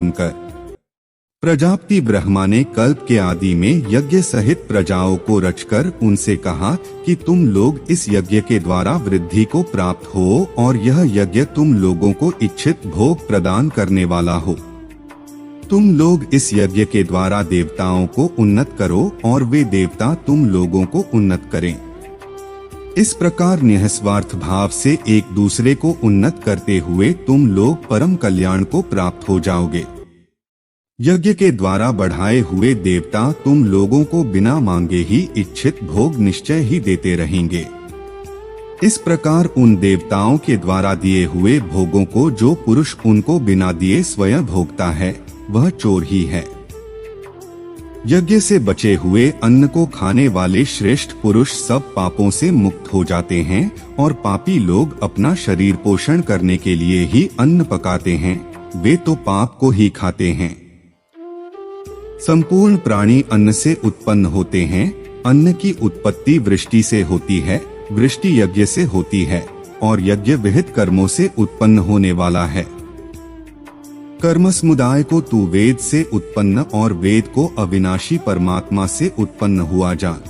कर। प्रजापति ब्रह्मा ने कल्प के आदि में यज्ञ सहित प्रजाओं को रचकर उनसे कहा कि तुम लोग इस यज्ञ के द्वारा वृद्धि को प्राप्त हो और यह यज्ञ तुम लोगों को इच्छित भोग प्रदान करने वाला हो। तुम लोग इस यज्ञ के द्वारा देवताओं को उन्नत करो और वे देवता तुम लोगों को उन्नत करें। इस प्रकार निःस्वार्थ भाव से एक दूसरे को उन्नत करते हुए तुम लोग परम कल्याण को प्राप्त हो जाओगे। यज्ञ के द्वारा बढ़ाए हुए देवता तुम लोगों को बिना मांगे ही इच्छित भोग निश्चय ही देते रहेंगे। इस प्रकार उन देवताओं के द्वारा दिए हुए भोगों को जो पुरुष उनको बिना दिए स्वयं भोगता है वह चोर ही है। यज्ञ से बचे हुए अन्न को खाने वाले श्रेष्ठ पुरुष सब पापों से मुक्त हो जाते हैं और पापी लोग अपना शरीर पोषण करने के लिए ही अन्न पकाते हैं, वे तो पाप को ही खाते हैं। संपूर्ण प्राणी अन्न से उत्पन्न होते हैं। अन्न की उत्पत्ति वृष्टि से होती है, वृष्टि यज्ञ से होती है और यज्ञ विहित कर्मों से उत्पन्न होने वाला है। कर्म समुदाय को तू वेद से उत्पन्न और वेद को अविनाशी परमात्मा से उत्पन्न हुआ जान।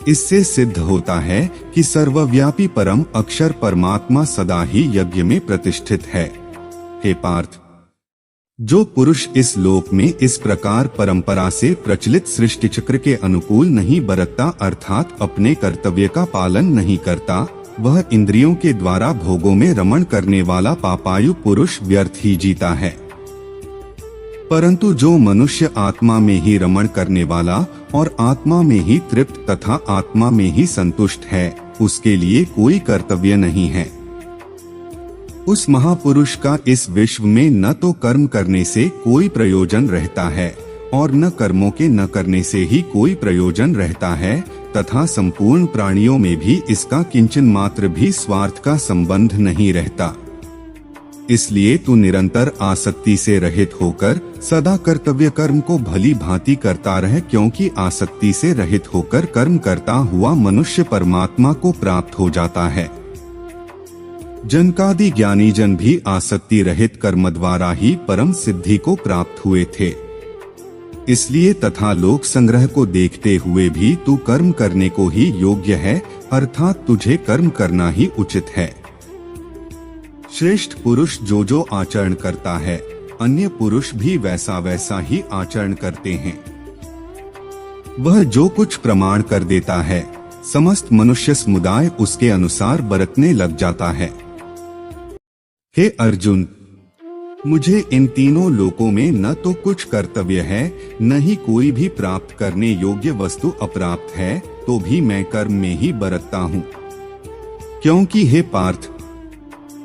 इससे सिद्ध होता है कि सर्वव्यापी परम अक्षर परमात्मा सदा ही यज्ञ में प्रतिष्ठित है। हे पार्थ, जो पुरुष इस लोक में इस प्रकार परंपरा से प्रचलित सृष्टि चक्र के अनुकूल नहीं बरतता अर्थात अपने कर्तव्य का पालन नहीं करता, वह इंद्रियों के द्वारा भोगों में रमण करने वाला पापायु पुरुष व्यर्थ ही जीता है। परंतु जो मनुष्य आत्मा में ही रमण करने वाला और आत्मा में ही तृप्त तथा आत्मा में ही संतुष्ट है, उसके लिए कोई कर्तव्य नहीं है। उस महापुरुष का इस विश्व में न तो कर्म करने से कोई प्रयोजन रहता है और न कर्मों के न करने से ही कोई प्रयोजन रहता है तथा संपूर्ण प्राणियों में भी इसका किंचन मात्र भी स्वार्थ का संबंध नहीं रहता। इसलिए तू निरंतर आसक्ति से रहित होकर सदा कर्तव्य कर्म को भली भांति करता रहे, क्योंकि आसक्ति से रहित होकर कर्म करता हुआ मनुष्य परमात्मा को प्राप्त हो जाता है। जनकादि ज्ञानी जन भी आसक्ति रहित कर्म द्वारा ही परम सिद्धि को प्राप्त हुए थे। इसलिए तथा लोक संग्रह को देखते हुए भी तू कर्म करने को ही योग्य है, अर्थात तुझे कर्म करना ही उचित है। श्रेष्ठ पुरुष जो जो आचरण करता है, अन्य पुरुष भी वैसा वैसा ही आचरण करते हैं। वह जो कुछ प्रमाण कर देता है, समस्त मनुष्य समुदाय उसके अनुसार बरतने लग जाता है। हे अर्जुन, मुझे इन तीनों लोकों में न तो कुछ कर्तव्य है, न ही कोई भी प्राप्त करने योग्य वस्तु अप्राप्त है, तो भी मैं कर्म में ही बरतता हूँ। क्योंकि हे पार्थ,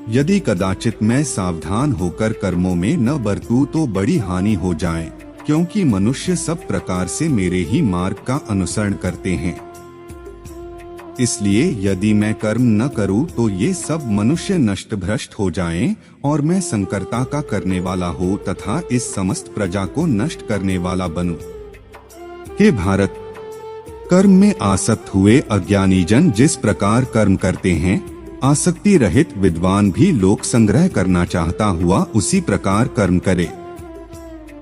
यदि कदाचित मैं सावधान होकर कर्मों में न बरतूं तो बड़ी हानि हो जाए, क्योंकि मनुष्य सब प्रकार से मेरे ही मार्ग का अनुसरण करते हैं। इसलिए यदि मैं कर्म न करूं तो ये सब मनुष्य नष्ट भ्रष्ट हो जाएं और मैं संकर्ता का करने वाला हो तथा इस समस्त प्रजा को नष्ट करने वाला बनूं। हे भारत, कर्म में आसक्त हुए अज्ञानी जन जिस प्रकार कर्म करते हैं, आसक्ति रहित विद्वान भी लोक संग्रह करना चाहता हुआ उसी प्रकार कर्म करे।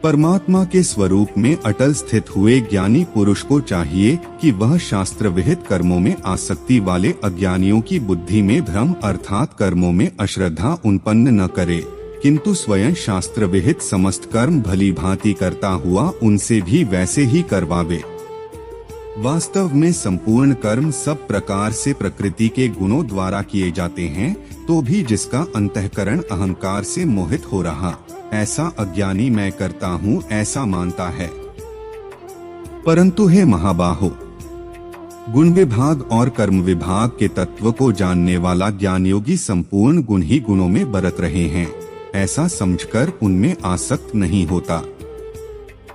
परमात्मा के स्वरूप में अटल स्थित हुए ज्ञानी पुरुष को चाहिए कि वह शास्त्र विहित कर्मों में आसक्ति वाले अज्ञानियों की बुद्धि में भ्रम अर्थात कर्मों में अश्रद्धा उत्पन्न न करे, किंतु स्वयं शास्त्र विहित समस्त कर्म भली भांति करता हुआ उनसे भी वैसे ही करवावे। वास्तव में संपूर्ण कर्म सब प्रकार से प्रकृति के गुणों द्वारा किए जाते हैं, तो भी जिसका अंतःकरण अहंकार से मोहित हो रहा, ऐसा अज्ञानी मैं करता हूँ ऐसा मानता है। परंतु हे महाबाहो, गुण विभाग और कर्म विभाग के तत्व को जानने वाला ज्ञानयोगी संपूर्ण गुण ही गुणों में बरत रहे हैं, ऐसा समझकर उनमें आसक्त नहीं होता।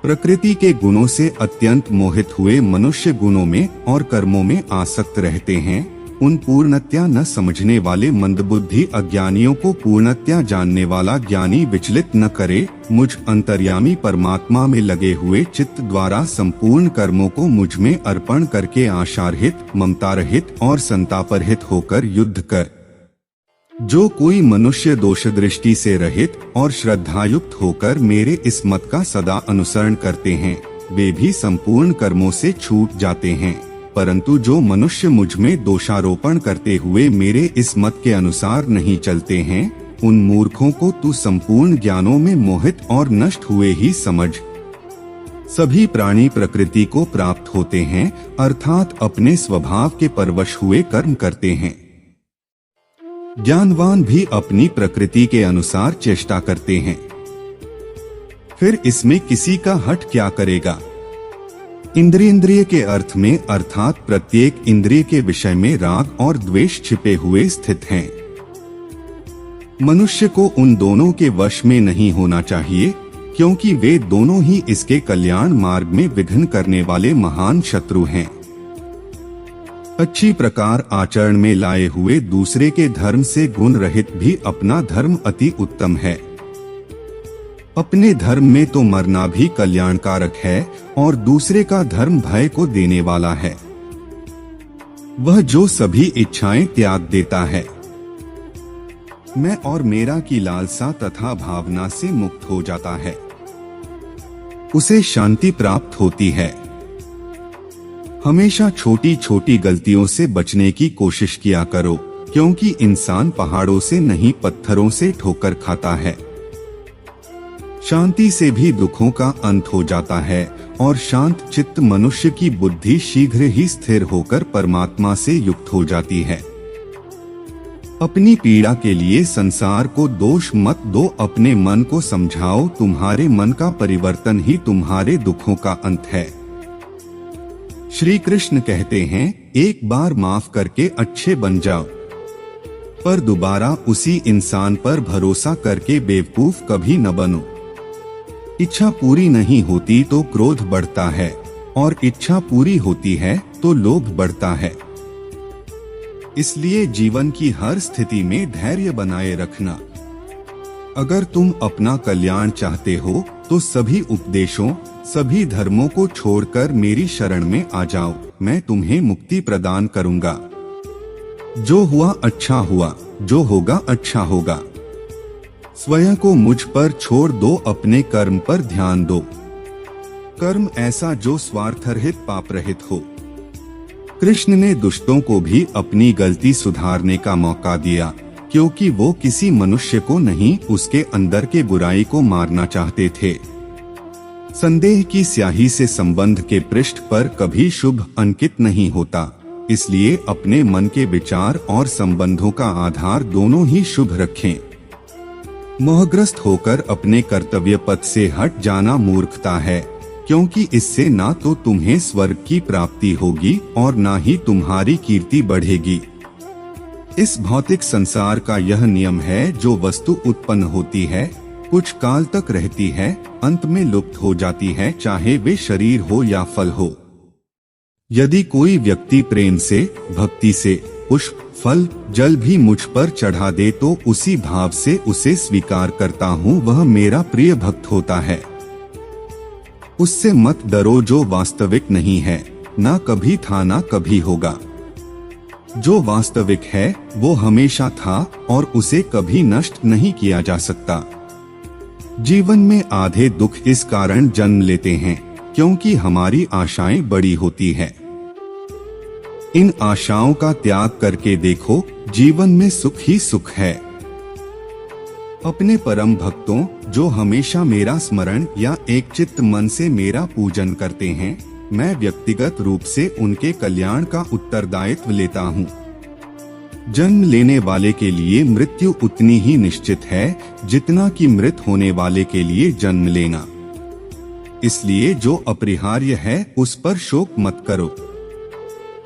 प्रकृति के गुणों से अत्यंत मोहित हुए मनुष्य गुणों में और कर्मों में आसक्त रहते हैं। उन पूर्णतया न समझने वाले मंदबुद्धि अज्ञानियों को पूर्णतया जानने वाला ज्ञानी विचलित न करे। मुझ अंतर्यामी परमात्मा में लगे हुए चित्त द्वारा संपूर्ण कर्मों को मुझ में अर्पण करके आशारहित, ममतारहित और संतापरहित होकर युद्ध कर। जो कोई मनुष्य दोष दृष्टि से रहित और श्रद्धायुक्त होकर मेरे इस मत का सदा अनुसरण करते हैं, वे भी संपूर्ण कर्मों से छूट जाते हैं। परंतु जो मनुष्य मुझ में दोषारोपण करते हुए मेरे इस मत के अनुसार नहीं चलते हैं, उन मूर्खों को तू संपूर्ण ज्ञानों में मोहित और नष्ट हुए ही समझ। सभी प्राणी प्रकृति को प्राप्त होते हैं, अर्थात अपने स्वभाव के परवश हुए कर्म करते हैं। ज्ञानवान भी अपनी प्रकृति के अनुसार चेष्टा करते हैं। फिर इसमें किसी का हट क्या करेगा। इंद्रिय के अर्थ में अर्थात प्रत्येक इंद्रिय के विषय में राग और द्वेष छिपे हुए स्थित हैं। मनुष्य को उन दोनों के वश में नहीं होना चाहिए, क्योंकि वे दोनों ही इसके कल्याण मार्ग में विघ्न करने वाले महान शत्रु हैं। अच्छी प्रकार आचरण में लाए हुए दूसरे के धर्म से गुण रहित भी अपना धर्म अति उत्तम है। अपने धर्म में तो मरना भी कल्याणकारक है और दूसरे का धर्म भय को देने वाला है। वह जो सभी इच्छाएं त्याग देता है, मैं और मेरा की लालसा तथा भावना से मुक्त हो जाता है, उसे शांति प्राप्त होती है। हमेशा छोटी छोटी गलतियों से बचने की कोशिश किया करो, क्योंकि इंसान पहाड़ों से नहीं पत्थरों से ठोकर खाता है। शांति से भी दुखों का अंत हो जाता है और शांत चित्त मनुष्य की बुद्धि शीघ्र ही स्थिर होकर परमात्मा से युक्त हो जाती है। अपनी पीड़ा के लिए संसार को दोष मत दो, अपने मन को समझाओ, तुम्हारे मन का परिवर्तन ही तुम्हारे दुखों का अंत है। श्री कृष्ण कहते हैं, एक बार माफ करके अच्छे बन जाओ, पर दोबारा उसी इंसान पर भरोसा करके बेवकूफ कभी न बनो। इच्छा पूरी नहीं होती तो क्रोध बढ़ता है और इच्छा पूरी होती है तो लोभ बढ़ता है। इसलिए जीवन की हर स्थिति में धैर्य बनाए रखना। अगर तुम अपना कल्याण चाहते हो तो सभी उपदेशों, सभी धर्मों को छोड़कर मेरी शरण में आ जाओ, मैं तुम्हें मुक्ति प्रदान करूंगा। जो हुआ अच्छा हुआ, जो होगा अच्छा होगा। स्वयं को मुझ पर छोड़ दो, अपने कर्म पर ध्यान दो। कर्म ऐसा जो स्वार्थरहित पाप रहित हो। कृष्ण ने दुष्टों को भी अपनी गलती सुधारने का मौका दिया, क्योंकि वो किसी मनुष्य को नहीं, उसके अंदर के बुराई को मारना चाहते थे। संदेह की स्याही से संबंध के पृष्ठ पर कभी शुभ अंकित नहीं होता, इसलिए अपने मन के विचार और संबंधों का आधार दोनों ही शुभ रखें। मोहग्रस्त होकर अपने कर्तव्य पथ से हट जाना मूर्खता है, क्योंकि इससे ना तो तुम्हें स्वर्ग की प्राप्ति होगी और ना ही तुम्हारी कीर्ति बढ़ेगी। इस भौतिक संसार का यह नियम है, जो वस्तु उत्पन्न होती है, कुछ काल तक रहती है, अंत में लुप्त हो जाती है, चाहे वे शरीर हो या फल हो। यदि कोई व्यक्ति प्रेम से, भक्ति से पुष्प, फल, जल भी मुझ पर चढ़ा दे तो उसी भाव से उसे स्वीकार करता हूँ, वह मेरा प्रिय भक्त होता है। उससे मत डरो जो वास्तविक नहीं है, ना कभी था ना कभी होगा। जो वास्तविक है वो हमेशा था और उसे कभी नष्ट नहीं किया जा सकता। जीवन में आधे दुख इस कारण जन्म लेते हैं क्योंकि हमारी आशाएं बड़ी होती है। इन आशाओं का त्याग करके देखो, जीवन में सुख ही सुख है। अपने परम भक्तों जो हमेशा मेरा स्मरण या एक चित्त मन से मेरा पूजन करते हैं, मैं व्यक्तिगत रूप से उनके कल्याण का उत्तरदायित्व लेता हूँ। जन्म लेने वाले के लिए मृत्यु उतनी ही निश्चित है जितना कि मृत होने वाले के लिए जन्म लेना। इसलिए जो अपरिहार्य है उस पर शोक मत करो।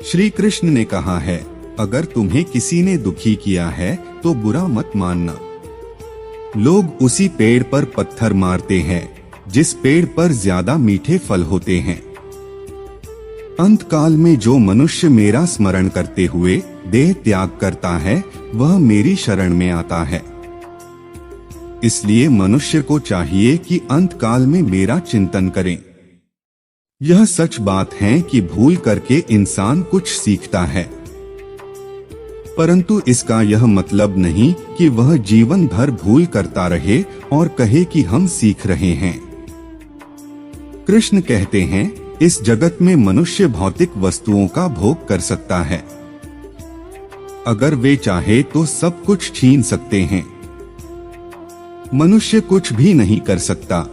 श्री कृष्ण ने कहा है, अगर तुम्हें किसी ने दुखी किया है तो बुरा मत मानना। लोग उसी पेड़ पर पत्थर मारते हैं जिस पेड़ पर ज्यादा मीठे फल होते हैं। अंत काल में जो मनुष्य मेरा स्मरण करते हुए देह त्याग करता है, वह मेरी शरण में आता है। इसलिए मनुष्य को चाहिए कि अंत काल में मेरा चिंतन करें। यह सच बात है कि भूल करके इंसान कुछ सीखता है। परंतु इसका यह मतलब नहीं कि वह जीवन भर भूल करता रहे और कहे कि हम सीख रहे हैं। कृष्ण कहते हैं, इस जगत में मनुष्य भौतिक वस्तुओं का भोग कर सकता है। अगर वे चाहे तो सब कुछ छीन सकते हैं। मनुष्य कुछ भी नहीं कर सकता।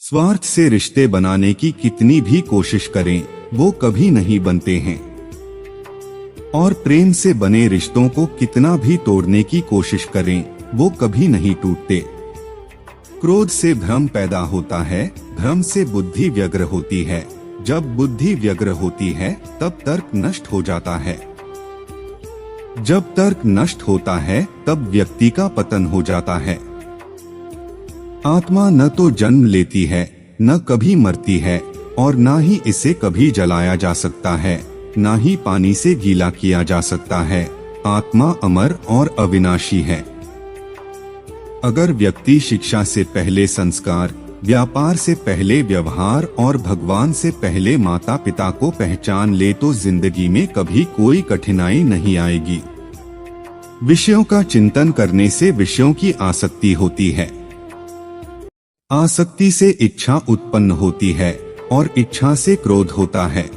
स्वार्थ से रिश्ते बनाने की कितनी भी कोशिश करें, वो कभी नहीं बनते हैं। और प्रेम से बने रिश्तों को कितना भी तोड़ने की कोशिश करें, वो कभी नहीं टूटते। क्रोध से भ्रम पैदा होता है, भ्रम से बुद्धि व्यग्र होती है, जब बुद्धि व्यग्र होती है तब तर्क नष्ट हो जाता है। जब तर्क नष्ट होता है तब व्यक्ति का पतन हो जाता है। आत्मा न तो जन्म लेती है, न कभी मरती है, और न ही इसे कभी जलाया जा सकता है, न ही पानी से गीला किया जा सकता है। आत्मा अमर और अविनाशी है। अगर व्यक्ति शिक्षा से पहले संस्कार, व्यापार से पहले व्यवहार और भगवान से पहले माता पिता को पहचान ले तो जिंदगी में कभी कोई कठिनाई नहीं आएगी। विषयों का चिंतन करने से विषयों की आसक्ति होती है। आसक्ति से इच्छा उत्पन्न होती है और इच्छा से क्रोध होता है।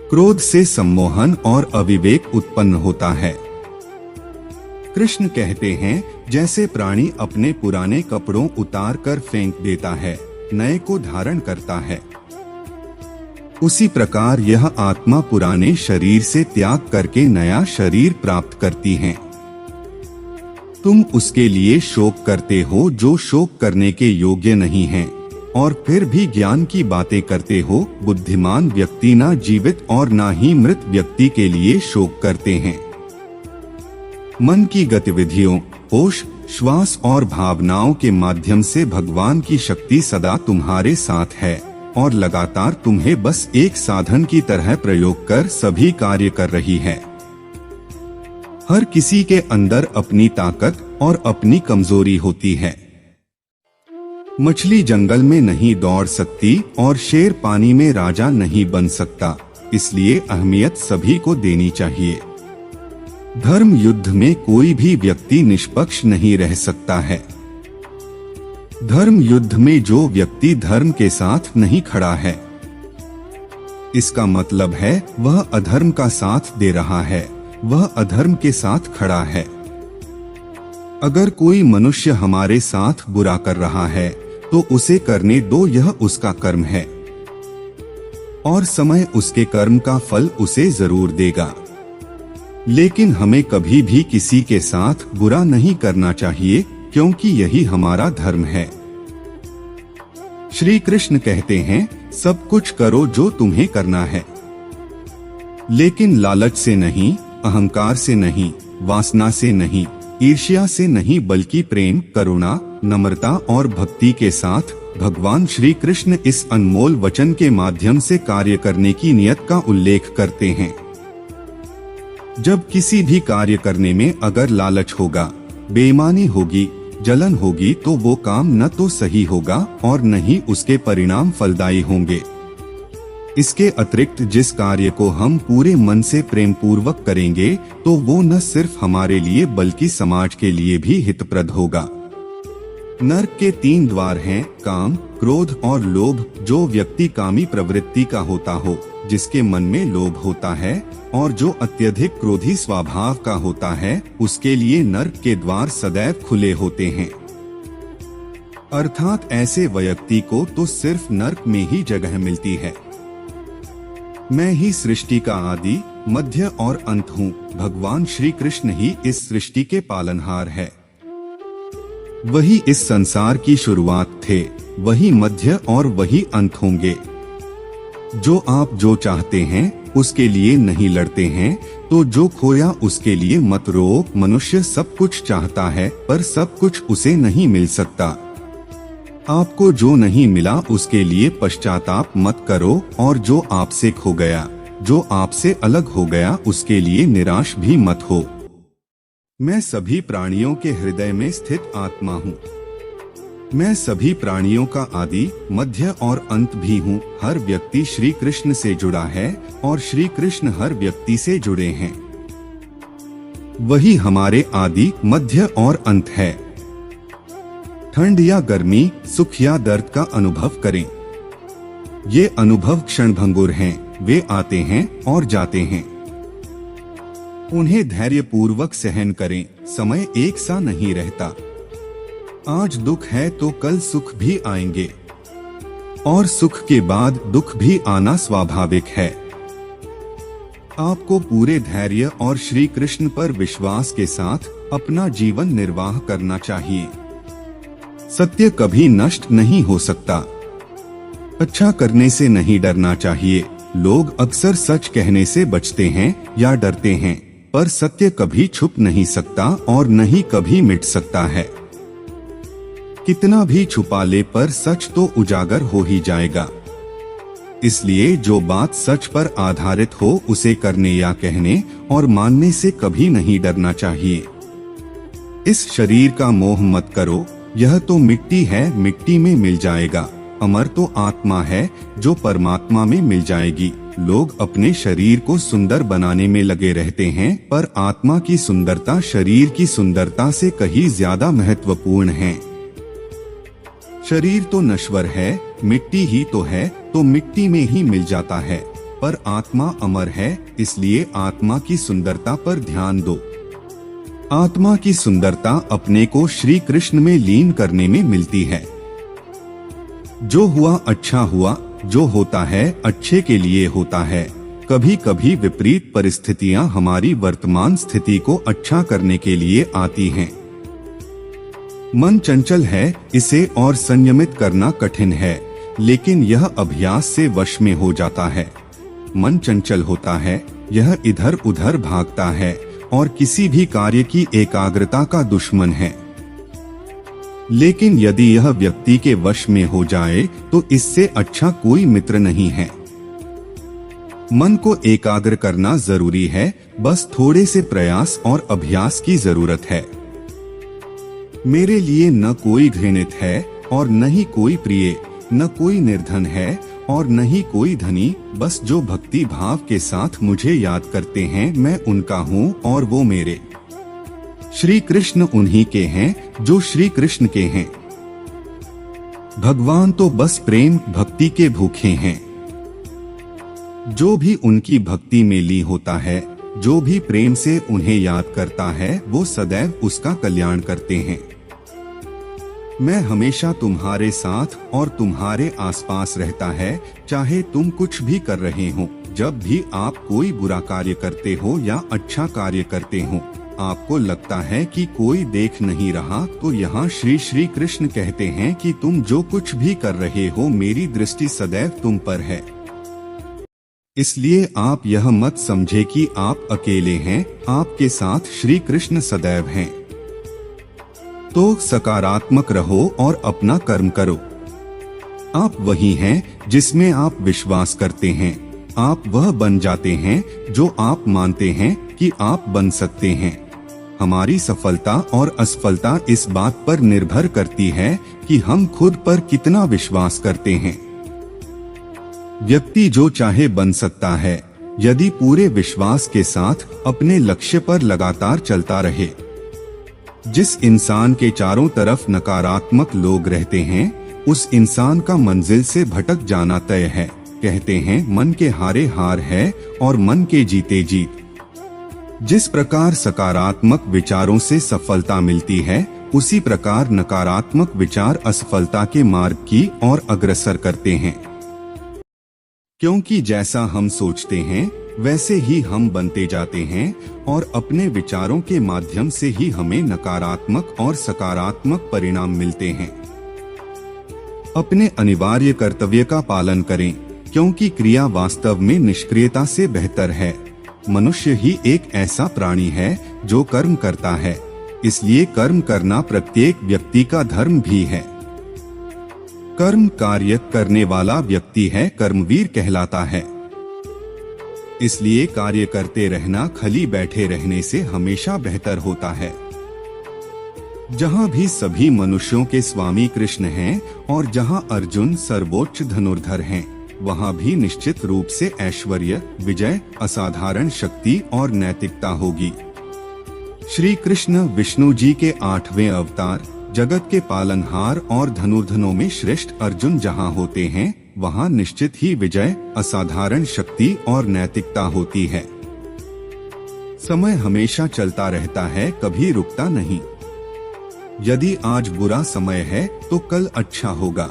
क्रोध से सम्मोहन और अविवेक उत्पन्न होता है। कृष्ण कहते हैं, जैसे प्राणी अपने पुराने कपड़ों उतार कर फेंक देता है, नए को धारण करता है, उसी प्रकार यह आत्मा पुराने शरीर से त्याग करके नया शरीर प्राप्त करती है। तुम उसके लिए शोक करते हो जो शोक करने के योग्य नहीं है, और फिर भी ज्ञान की बातें करते हो। बुद्धिमान व्यक्ति ना जीवित और ना ही मृत व्यक्ति के लिए शोक करते हैं। मन की गतिविधियों, होश, श्वास और भावनाओं के माध्यम से भगवान की शक्ति सदा तुम्हारे साथ है और लगातार तुम्हें बस एक साधन की तरह प्रयोग कर सभी कार्य कर रही है। हर किसी के अंदर अपनी ताकत और अपनी कमजोरी होती है। मछली जंगल में नहीं दौड़ सकती और शेर पानी में राजा नहीं बन सकता, इसलिए अहमियत सभी को देनी चाहिए। धर्म युद्ध में कोई भी व्यक्ति निष्पक्ष नहीं रह सकता है। धर्म युद्ध में जो व्यक्ति धर्म के साथ नहीं खड़ा है, इसका मतलब है वह अधर्म का साथ दे रहा है, वह अधर्म के साथ खड़ा है। अगर कोई मनुष्य हमारे साथ बुरा कर रहा है तो उसे करने दो, यह उसका कर्म है और समय उसके कर्म का फल उसे जरूर देगा। लेकिन हमें कभी भी किसी के साथ बुरा नहीं करना चाहिए, क्योंकि यही हमारा धर्म है। श्री कृष्ण कहते हैं, सब कुछ करो जो तुम्हें करना है, लेकिन लालच से नहीं, अहंकार से नहीं, वासना से नहीं, ईर्ष्या से नहीं, बल्कि प्रेम, करुणा, नम्रता और भक्ति के साथ। भगवान श्री कृष्ण इस अनमोल वचन के माध्यम से कार्य करने की नियत का उल्लेख करते हैं। जब किसी भी कार्य करने में अगर लालच होगा, बेईमानी होगी, जलन होगी, तो वो काम न तो सही होगा और न ही उसके परिणाम फलदायी होंगे। इसके अतिरिक्त जिस कार्य को हम पूरे मन से प्रेम पूर्वक करेंगे तो वो न सिर्फ हमारे लिए बल्कि समाज के लिए भी हितप्रद होगा। नरक के 3 द्वार हैं, काम, क्रोध और लोभ। जो व्यक्ति कामी प्रवृत्ति का होता हो, जिसके मन में लोभ होता है और जो अत्यधिक क्रोधी स्वभाव का होता है, उसके लिए नरक के द्वार सदैव खुले होते हैं। अर्थात ऐसे व्यक्ति को तो सिर्फ नरक में ही जगह मिलती है। मैं ही सृष्टि का आदि, मध्य और अंत हूँ। भगवान श्री कृष्ण ही इस सृष्टि के पालनहार है। वही इस संसार की शुरुआत थे, वही मध्य और वही अंत होंगे। जो आप जो चाहते हैं उसके लिए नहीं लड़ते हैं, तो जो खोया उसके लिए मत रो। मनुष्य सब कुछ चाहता है पर सब कुछ उसे नहीं मिल सकता। आपको जो नहीं मिला उसके लिए पश्चाताप मत करो, और जो आपसे खो गया, जो आपसे अलग हो गया, उसके लिए निराश भी मत हो। मैं सभी प्राणियों के हृदय में स्थित आत्मा हूँ। मैं सभी प्राणियों का आदि, मध्य और अंत भी हूँ। हर व्यक्ति श्री कृष्ण से जुड़ा है और श्री कृष्ण हर व्यक्ति से जुड़े हैं। वही हमारे आदि, मध्य और अंत है। ठंड या गर्मी, सुख या दर्द का अनुभव करें। ये अनुभव क्षणभंगुर हैं, वे आते हैं और जाते हैं। उन्हें धैर्यपूर्वक सहन करें। समय एक सा नहीं रहता। आज दुख है तो कल सुख भी आएंगे और सुख के बाद दुख भी आना स्वाभाविक है। आपको पूरे धैर्य और श्री कृष्ण पर विश्वास के साथ अपना जीवन निर्वाह करना चाहिए। सत्य कभी नष्ट नहीं हो सकता। अच्छा करने से नहीं डरना चाहिए। लोग अक्सर सच कहने से बचते हैं या डरते हैं, पर सत्य कभी छुप नहीं सकता और नहीं कभी मिट सकता है। कितना भी छुपा ले पर सच तो उजागर हो ही जाएगा। इसलिए जो बात सच पर आधारित हो उसे करने या कहने और मानने से कभी नहीं डरना चाहिए। इस शरीर का मोह मत करो। यह तो मिट्टी है, मिट्टी में मिल जाएगा। अमर तो आत्मा है जो परमात्मा में मिल जाएगी। लोग अपने शरीर को सुंदर बनाने में लगे रहते हैं, पर आत्मा की सुंदरता शरीर की सुंदरता से कहीं ज्यादा महत्वपूर्ण है। शरीर तो नश्वर है, मिट्टी ही तो है, तो मिट्टी में ही मिल जाता है, पर आत्मा अमर है। इसलिए आत्मा की सुंदरता पर ध्यान दो। आत्मा की सुंदरता अपने को श्री कृष्ण में लीन करने में मिलती है। जो हुआ अच्छा हुआ, जो होता है अच्छे के लिए होता है। कभी कभी विपरीत परिस्थितियां हमारी वर्तमान स्थिति को अच्छा करने के लिए आती हैं। मन चंचल है, इसे और संयमित करना कठिन है, लेकिन यह अभ्यास से वश में हो जाता है। मन चंचल होता है, यह इधर उधर भागता है और किसी भी कार्य की एकाग्रता का दुश्मन है। लेकिन यदि यह व्यक्ति के वश में हो जाए तो इससे अच्छा कोई मित्र नहीं है। मन को एकाग्र करना जरूरी है, बस थोड़े से प्रयास और अभ्यास की जरूरत है। मेरे लिए न कोई घृणित है और न ही कोई प्रिय, न कोई निर्धन है और न ही कोई धनी। बस जो भक्ति भाव के साथ मुझे याद करते हैं, मैं उनका हूँ और वो मेरे। श्री कृष्ण उन्हीं के हैं जो श्री कृष्ण के हैं। भगवान तो बस प्रेम भक्ति के भूखे हैं। जो भी उनकी भक्ति में लीन होता है, जो भी प्रेम से उन्हें याद करता है, वो सदैव उसका कल्याण करते हैं। मैं हमेशा तुम्हारे साथ और तुम्हारे आसपास रहता है, चाहे तुम कुछ भी कर रहे हो। जब भी आप कोई बुरा कार्य करते हो या अच्छा कार्य करते हो, आपको लगता है कि कोई देख नहीं रहा, तो यहाँ श्री श्री कृष्ण कहते हैं कि तुम जो कुछ भी कर रहे हो, मेरी दृष्टि सदैव तुम पर है। इसलिए आप यह मत समझे कि आप अकेले हैं, आपके साथ श्री कृष्ण सदैव हैं। तो सकारात्मक रहो और अपना कर्म करो। आप वही हैं जिसमें आप विश्वास करते हैं। आप वह बन जाते हैं जो आप मानते हैं कि आप बन सकते हैं। हमारी सफलता और असफलता इस बात पर निर्भर करती है कि हम खुद पर कितना विश्वास करते हैं। व्यक्ति जो चाहे बन सकता है, यदि पूरे विश्वास के साथ अपने लक्ष्य पर लगातार चलता रहे। जिस इंसान के चारों तरफ नकारात्मक लोग रहते हैं, उस इंसान का मंजिल से भटक जाना तय है। कहते हैं मन के हारे हार है और मन के जीते जीत। जिस प्रकार सकारात्मक विचारों से सफलता मिलती है, उसी प्रकार नकारात्मक विचार असफलता के मार्ग की ओर अग्रसर करते हैं। क्योंकि जैसा हम सोचते हैं वैसे ही हम बनते जाते हैं और अपने विचारों के माध्यम से ही हमें नकारात्मक और सकारात्मक परिणाम मिलते हैं। अपने अनिवार्य कर्तव्य का पालन करें, क्योंकि क्रिया वास्तव में निष्क्रियता से बेहतर है। मनुष्य ही एक ऐसा प्राणी है जो कर्म करता है, इसलिए कर्म करना प्रत्येक व्यक्ति का धर्म भी है। कर्म कार्य करने वाला व्यक्ति है कर्मवीर कहलाता है। इसलिए कार्य करते रहना खाली बैठे रहने से हमेशा बेहतर होता है। जहाँ भी सभी मनुष्यों के स्वामी कृष्ण हैं और जहाँ अर्जुन सर्वोच्च धनुर्धर हैं, वहाँ भी निश्चित रूप से ऐश्वर्य, विजय, असाधारण शक्ति और नैतिकता होगी। श्री कृष्ण विष्णु जी के 8वें अवतार, जगत के पालनहार और धनुर्धनों में श्रेष्ठ अर्जुन जहाँ होते हैं, वहाँ निश्चित ही विजय, असाधारण शक्ति और नैतिकता होती है। समय हमेशा चलता रहता है, कभी रुकता नहीं। यदि आज बुरा समय है तो कल अच्छा होगा।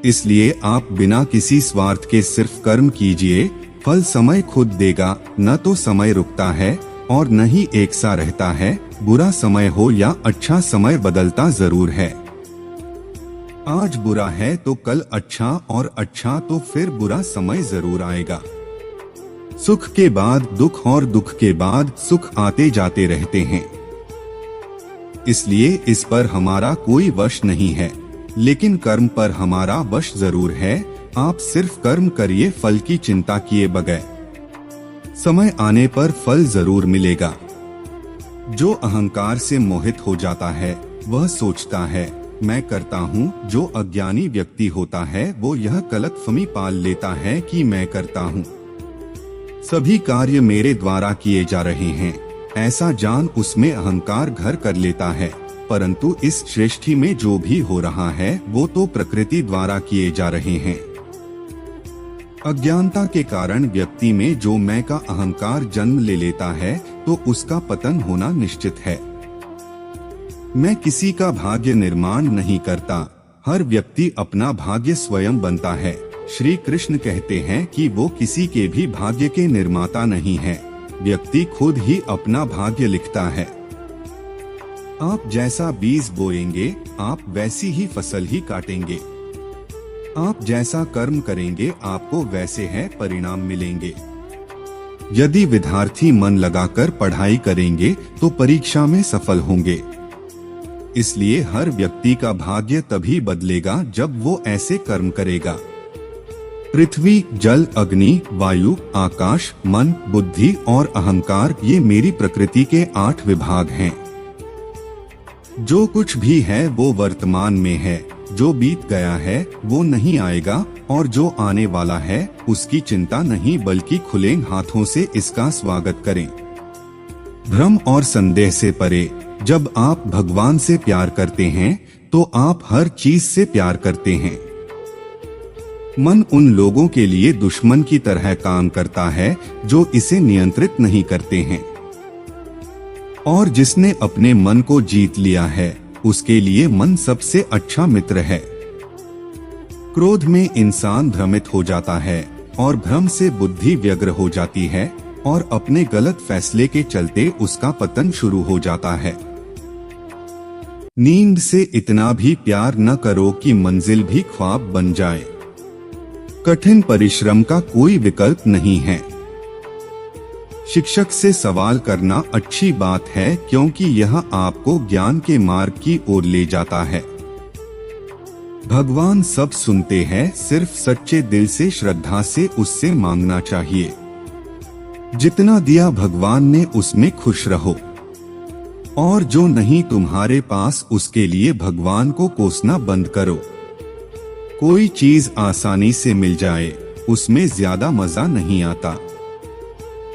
इसलिए आप बिना किसी स्वार्थ के सिर्फ कर्म कीजिए, फल समय खुद देगा। न तो समय रुकता है और न ही एक सा रहता है। बुरा समय हो या अच्छा समय बदलता जरूर है। आज बुरा है तो कल अच्छा, और अच्छा तो फिर बुरा समय जरूर आएगा। सुख के बाद दुख और दुख के बाद सुख आते जाते रहते हैं। इसलिए इस पर हमारा कोई वश नहीं है, लेकिन कर्म पर हमारा वश जरूर है। आप सिर्फ कर्म करिए, फल की चिंता किए बगैर। समय आने पर फल जरूर मिलेगा। जो अहंकार से मोहित हो जाता है वह सोचता है मैं करता हूँ। जो अज्ञानी व्यक्ति होता है वो यह गलतफहमी पाल लेता है कि मैं करता हूँ, सभी कार्य मेरे द्वारा किए जा रहे हैं, ऐसा जान उसमें अहंकार घर कर लेता है। परंतु इस सृष्टि में जो भी हो रहा है वो तो प्रकृति द्वारा किए जा रहे हैं। अज्ञानता के कारण व्यक्ति में जो मैं का अहंकार जन्म ले लेता है तो उसका पतन होना निश्चित है। मैं किसी का भाग्य निर्माण नहीं करता, हर व्यक्ति अपना भाग्य स्वयं बनता है। श्री कृष्ण कहते हैं कि वो किसी के भी भाग्य के निर्माता नहीं है, व्यक्ति खुद ही अपना भाग्य लिखता है। आप जैसा बीज बोएंगे आप वैसी ही फसल ही काटेंगे। आप जैसा कर्म करेंगे आपको वैसे है परिणाम मिलेंगे। यदि विद्यार्थी मन लगाकर पढ़ाई करेंगे तो परीक्षा में सफल होंगे। इसलिए हर व्यक्ति का भाग्य तभी बदलेगा जब वो ऐसे कर्म करेगा। पृथ्वी, जल, अग्नि, वायु, आकाश, मन, बुद्धि और अहंकार, ये मेरी प्रकृति के 8 विभाग हैं। जो कुछ भी है वो वर्तमान में है, जो बीत गया है वो नहीं आएगा, और जो आने वाला है उसकी चिंता नहीं बल्कि खुले हाथों से इसका स्वागत करें। भ्रम और संदेह से परे, जब आप भगवान से प्यार करते हैं तो आप हर चीज से प्यार करते हैं। मन उन लोगों के लिए दुश्मन की तरह काम करता है जो इसे नियंत्रित नहीं करते हैं, और जिसने अपने मन को जीत लिया है उसके लिए मन सबसे अच्छा मित्र है। क्रोध में इंसान भ्रमित हो जाता है और भ्रम से बुद्धि व्यग्र हो जाती है और अपने गलत फैसले के चलते उसका पतन शुरू हो जाता है। नींद से इतना भी प्यार न करो कि मंजिल भी ख्वाब बन जाए। कठिन परिश्रम का कोई विकल्प नहीं है। शिक्षक से सवाल करना अच्छी बात है क्योंकि यह आपको ज्ञान के मार्ग की ओर ले जाता है। भगवान सब सुनते हैं, सिर्फ सच्चे दिल से श्रद्धा से उससे मांगना चाहिए। जितना दिया भगवान ने उसमें खुश रहो, और जो नहीं तुम्हारे पास उसके लिए भगवान को कोसना बंद करो। कोई चीज आसानी से मिल जाए उसमें ज्यादा मजा नहीं आता।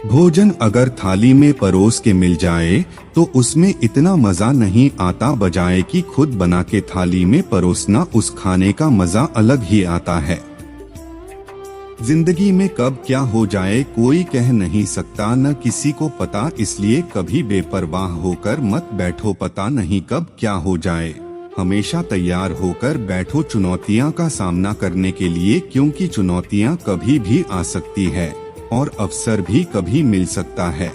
भोजन अगर थाली में परोस के मिल जाए तो उसमें इतना मजा नहीं आता, बजाय कि खुद बना के थाली में परोसना, उस खाने का मजा अलग ही आता है। जिंदगी में कब क्या हो जाए कोई कह नहीं सकता, न किसी को पता, इसलिए कभी बेपरवाह होकर मत बैठो, पता नहीं कब क्या हो जाए। हमेशा तैयार होकर बैठो चुनौतियां का सामना करने के लिए, क्योंकि चुनौतियां कभी भी आ सकती है और अवसर भी कभी मिल सकता है।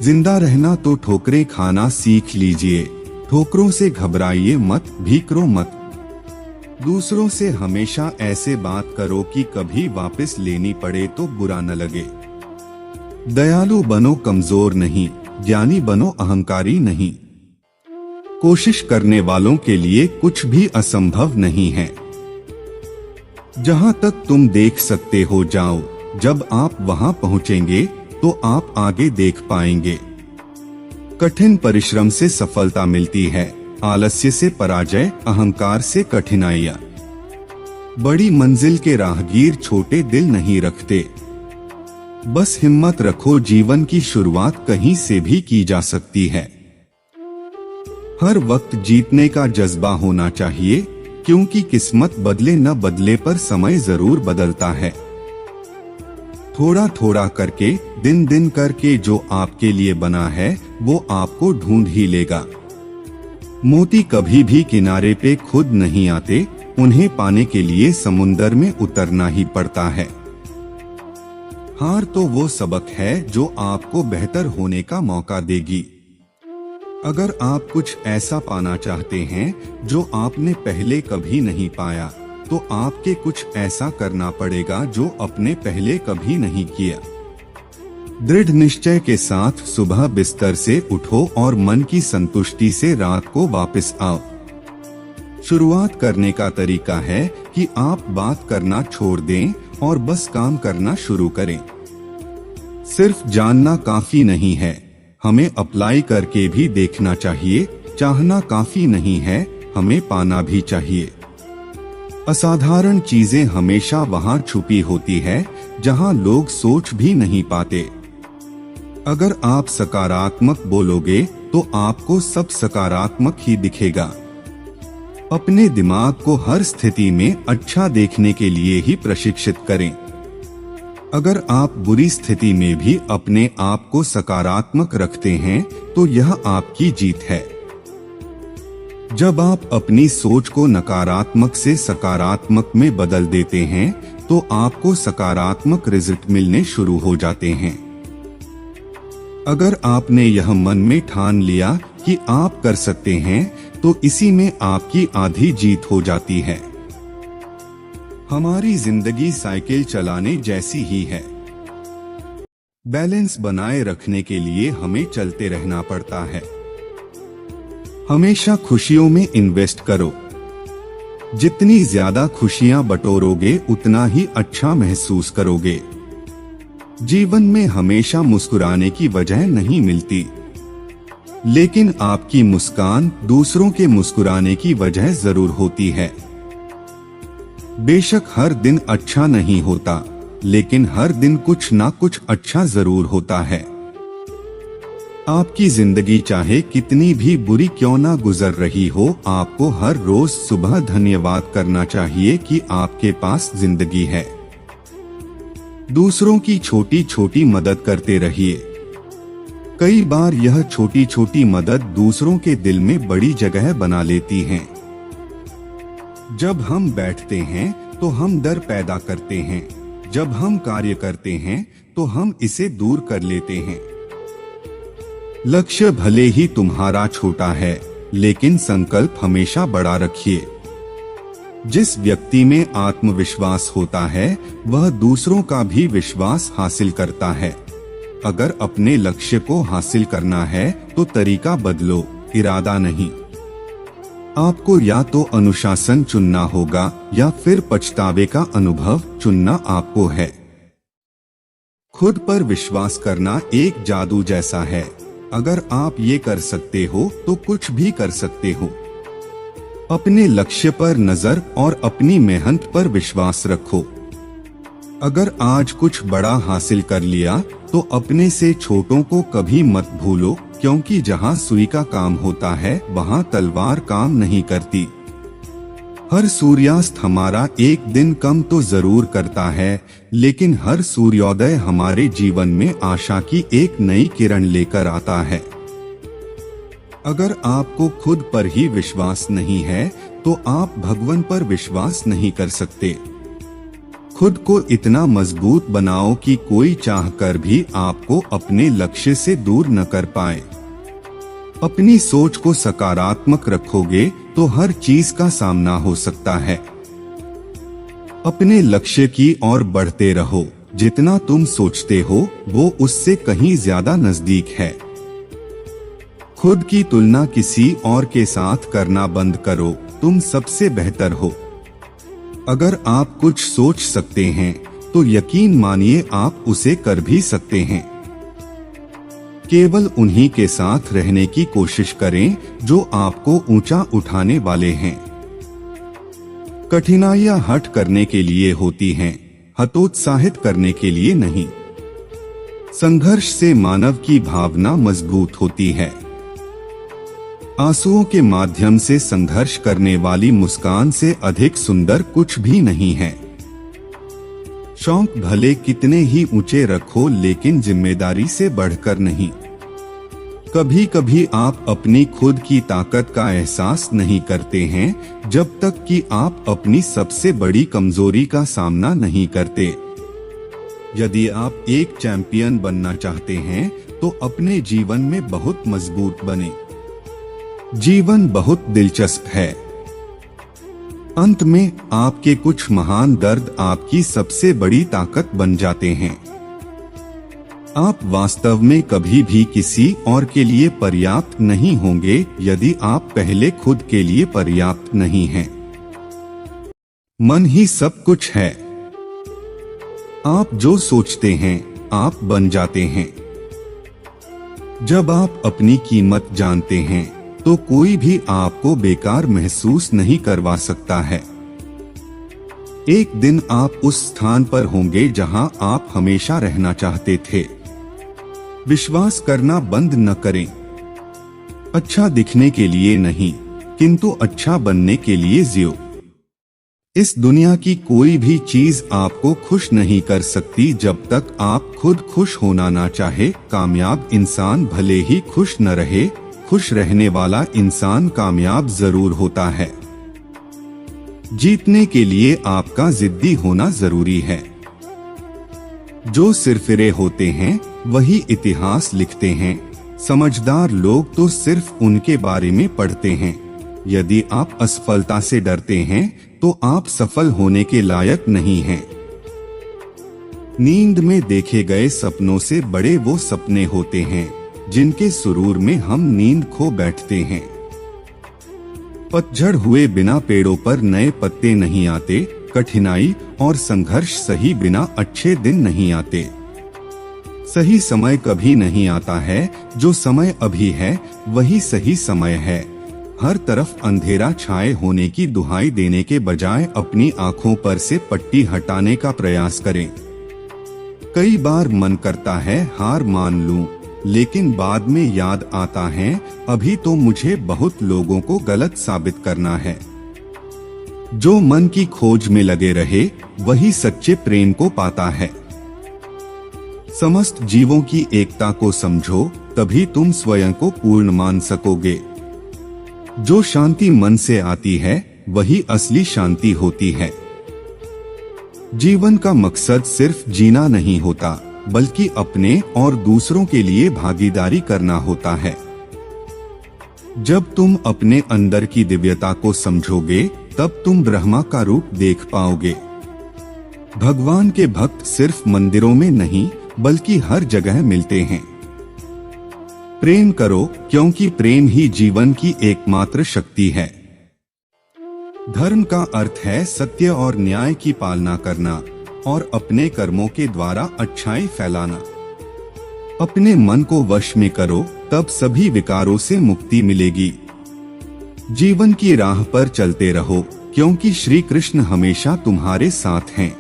जिंदा रहना तो ठोकरें खाना सीख लीजिए, ठोकरों से घबराइए मत, भीकरो मत। दूसरों से हमेशा ऐसे बात करो कि कभी वापस लेनी पड़े तो बुरा न लगे। दयालु बनो, कमजोर नहीं, ज्ञानी बनो, अहंकारी नहीं। कोशिश करने वालों के लिए कुछ भी असंभव नहीं है। जहां तक तुम देख सकते हो जाओ, जब आप वहां पहुंचेंगे तो आप आगे देख पाएंगे। कठिन परिश्रम से सफलता मिलती है, आलस्य से पराजय, अहंकार से कठिनाइयां। बड़ी मंजिल के राहगीर छोटे दिल नहीं रखते। बस हिम्मत रखो, जीवन की शुरुआत कहीं से भी की जा सकती है। हर वक्त जीतने का जज्बा होना चाहिए, क्योंकि किस्मत बदले न बदले पर समय जरूर बदलता है। थोड़ा थोड़ा करके, दिन दिन करके जो आपके लिए बना है वो आपको ढूंढ ही लेगा। मोती कभी भी किनारे पे खुद नहीं आते, उन्हें पाने के लिए समुंदर में उतरना ही पड़ता है। हार तो वो सबक है जो आपको बेहतर होने का मौका देगी। अगर आप कुछ ऐसा पाना चाहते हैं जो आपने पहले कभी नहीं पाया, तो आपके कुछ ऐसा करना पड़ेगा जो आपने पहले कभी नहीं किया। दृढ़ निश्चय के साथ सुबह बिस्तर से उठो और मन की संतुष्टि से रात को वापस आओ। शुरुआत करने का तरीका है कि आप बात करना छोड़ दें और बस काम करना शुरू करें। सिर्फ जानना काफी नहीं है, हमें अप्लाई करके भी देखना चाहिए। चाहना काफी नहीं है, हमें पाना भी चाहिए। असाधारण चीजें हमेशा वहां छुपी होती है जहां लोग सोच भी नहीं पाते। अगर आप सकारात्मक बोलोगे तो आपको सब सकारात्मक ही दिखेगा। अपने दिमाग को हर स्थिति में अच्छा देखने के लिए ही प्रशिक्षित करें। अगर आप बुरी स्थिति में भी अपने आप को सकारात्मक रखते हैं तो यह आपकी जीत है। जब आप अपनी सोच को नकारात्मक से सकारात्मक में बदल देते हैं तो आपको सकारात्मक रिजल्ट मिलने शुरू हो जाते हैं। अगर आपने यह मन में ठान लिया कि आप कर सकते हैं तो इसी में आपकी आधी जीत हो जाती है। हमारी जिंदगी साइकिल चलाने जैसी ही है। बैलेंस बनाए रखने के लिए हमें चलते रहना पड़ता है। हमेशा खुशियों में इन्वेस्ट करो। जितनी ज्यादा खुशियां बटोरोगे उतना ही अच्छा महसूस करोगे। जीवन में हमेशा मुस्कुराने की वजह नहीं मिलती, लेकिन आपकी मुस्कान दूसरों के मुस्कुराने की वजह जरूर होती है। बेशक हर दिन अच्छा नहीं होता, लेकिन हर दिन कुछ ना कुछ अच्छा जरूर होता है। आपकी जिंदगी चाहे कितनी भी बुरी क्यों ना गुजर रही हो, आपको हर रोज सुबह धन्यवाद करना चाहिए कि आपके पास जिंदगी है। दूसरों की छोटी छोटी मदद करते रहिए। कई बार यह छोटी छोटी मदद दूसरों के दिल में बड़ी जगह बना लेती हैं। जब हम बैठते हैं तो हम डर पैदा करते हैं, जब हम कार्य करते हैं तो हम इसे दूर कर लेते हैं। लक्ष्य भले ही तुम्हारा छोटा है, लेकिन संकल्प हमेशा बड़ा रखिए। जिस व्यक्ति में आत्मविश्वास होता है वह दूसरों का भी विश्वास हासिल करता है। अगर अपने लक्ष्य को हासिल करना है तो तरीका बदलो, इरादा नहीं। आपको या तो अनुशासन चुनना होगा या फिर पछतावे का अनुभव चुनना आपको है। खुद पर विश्वास करना एक जादू जैसा है। अगर आप ये कर सकते हो तो कुछ भी कर सकते हो। अपने लक्ष्य पर नजर और अपनी मेहनत पर विश्वास रखो। अगर आज कुछ बड़ा हासिल कर लिया तो अपने से छोटों को कभी मत भूलो, क्योंकि जहां सुई का काम होता है वहां तलवार काम नहीं करती। हर सूर्यास्त हमारा एक दिन कम तो जरूर करता है, लेकिन हर सूर्योदय हमारे जीवन में आशा की एक नई किरण लेकर आता है। अगर आपको खुद पर ही विश्वास नहीं है तो आप भगवान पर विश्वास नहीं कर सकते। खुद को इतना मजबूत बनाओ कि कोई चाहकर भी आपको अपने लक्ष्य से दूर न कर पाए। अपनी सोच को सकारात्मक रखोगे तो हर चीज का सामना हो सकता है। अपने लक्ष्य की ओर बढ़ते रहो। जितना तुम सोचते हो वो उससे कहीं ज्यादा नजदीक है। खुद की तुलना किसी और के साथ करना बंद करो, तुम सबसे बेहतर हो। अगर आप कुछ सोच सकते हैं तो यकीन मानिए आप उसे कर भी सकते हैं। केवल उन्हीं के साथ रहने की कोशिश करें जो आपको ऊंचा उठाने वाले हैं। कठिनाइयां हट करने के लिए होती हैं, हतोत्साहित करने के लिए नहीं। संघर्ष से मानव की भावना मजबूत होती है। आंसुओं के माध्यम से संघर्ष करने वाली मुस्कान से अधिक सुंदर कुछ भी नहीं है। शौक भले कितने ही ऊंचे रखो, लेकिन जिम्मेदारी से बढ़कर नहीं। कभी कभी आप अपनी खुद की ताकत का एहसास नहीं करते हैं जब तक कि आप अपनी सबसे बड़ी कमजोरी का सामना नहीं करते। यदि आप एक चैंपियन बनना चाहते हैं तो अपने जीवन में बहुत मजबूत बने। जीवन बहुत दिलचस्प है। अंत में आपके कुछ महान दर्द आपकी सबसे बड़ी ताकत बन जाते हैं। आप वास्तव में कभी भी किसी और के लिए पर्याप्त नहीं होंगे यदि आप पहले खुद के लिए पर्याप्त नहीं हैं। मन ही सब कुछ है। आप जो सोचते हैं आप बन जाते हैं। जब आप अपनी कीमत जानते हैं तो कोई भी आपको बेकार महसूस नहीं करवा सकता है। एक दिन आप उस स्थान पर होंगे जहां आप हमेशा रहना चाहते थे। विश्वास करना बंद न करें। अच्छा दिखने के लिए नहीं, किंतु अच्छा बनने के लिए जियो। इस दुनिया की कोई भी चीज आपको खुश नहीं कर सकती जब तक आप खुद खुश होना ना चाहे। कामयाब इंसान भले ही खुश न रहे, खुश रहने वाला इंसान कामयाब जरूर होता है। जीतने के लिए आपका जिद्दी होना जरूरी है। जो सिरफिरे होते हैं वही इतिहास लिखते हैं। समझदार लोग तो सिर्फ उनके बारे में पढ़ते हैं। यदि आप असफलता से डरते हैं तो आप सफल होने के लायक नहीं हैं। नींद में देखे गए सपनों से बड़े वो सपने होते हैं जिनके सुरूर में हम नींद खो बैठते हैं। पतझड़ हुए बिना पेड़ों पर नए पत्ते नहीं आते। कठिनाई और संघर्ष सही बिना अच्छे दिन नहीं आते। सही समय कभी नहीं आता है। जो समय अभी है वही सही समय है। हर तरफ अंधेरा छाए होने की दुहाई देने के बजाय अपनी आंखों पर से पट्टी हटाने का प्रयास करें। कई बार मन करता है हार मान लूं, लेकिन बाद में याद आता है अभी तो मुझे बहुत लोगों को गलत साबित करना है। जो मन की खोज में लगे रहे वही सच्चे प्रेम को पाता है। समस्त जीवों की एकता को समझो, तभी तुम स्वयं को पूर्ण मान सकोगे। जो शांति मन से आती है वही असली शांति होती है। जीवन का मकसद सिर्फ जीना नहीं होता, बल्कि अपने और दूसरों के लिए भागीदारी करना होता है। जब तुम अपने अंदर की दिव्यता को समझोगे तब तुम ब्रह्मा का रूप देख पाओगे। भगवान के भक्त सिर्फ मंदिरों में नहीं बल्कि हर जगह मिलते हैं। प्रेम करो, क्योंकि प्रेम ही जीवन की एकमात्र शक्ति है। धर्म का अर्थ है सत्य और न्याय की पालना करना और अपने कर्मों के द्वारा अच्छाई फैलाना। अपने मन को वश में करो, तब सभी विकारों से मुक्ति मिलेगी। जीवन की राह पर चलते रहो, क्योंकि श्री कृष्ण हमेशा तुम्हारे साथ हैं।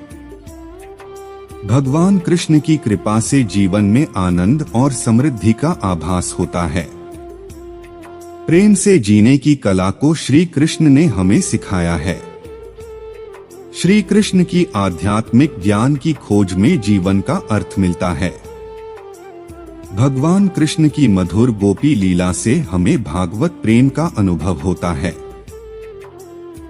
भगवान कृष्ण की कृपा से जीवन में आनंद और समृद्धि का आभास होता है। प्रेम से जीने की कला को श्री कृष्ण ने हमें सिखाया है। श्री कृष्ण की आध्यात्मिक ज्ञान की खोज में जीवन का अर्थ मिलता है। भगवान कृष्ण की मधुर गोपी लीला से हमें भागवत प्रेम का अनुभव होता है।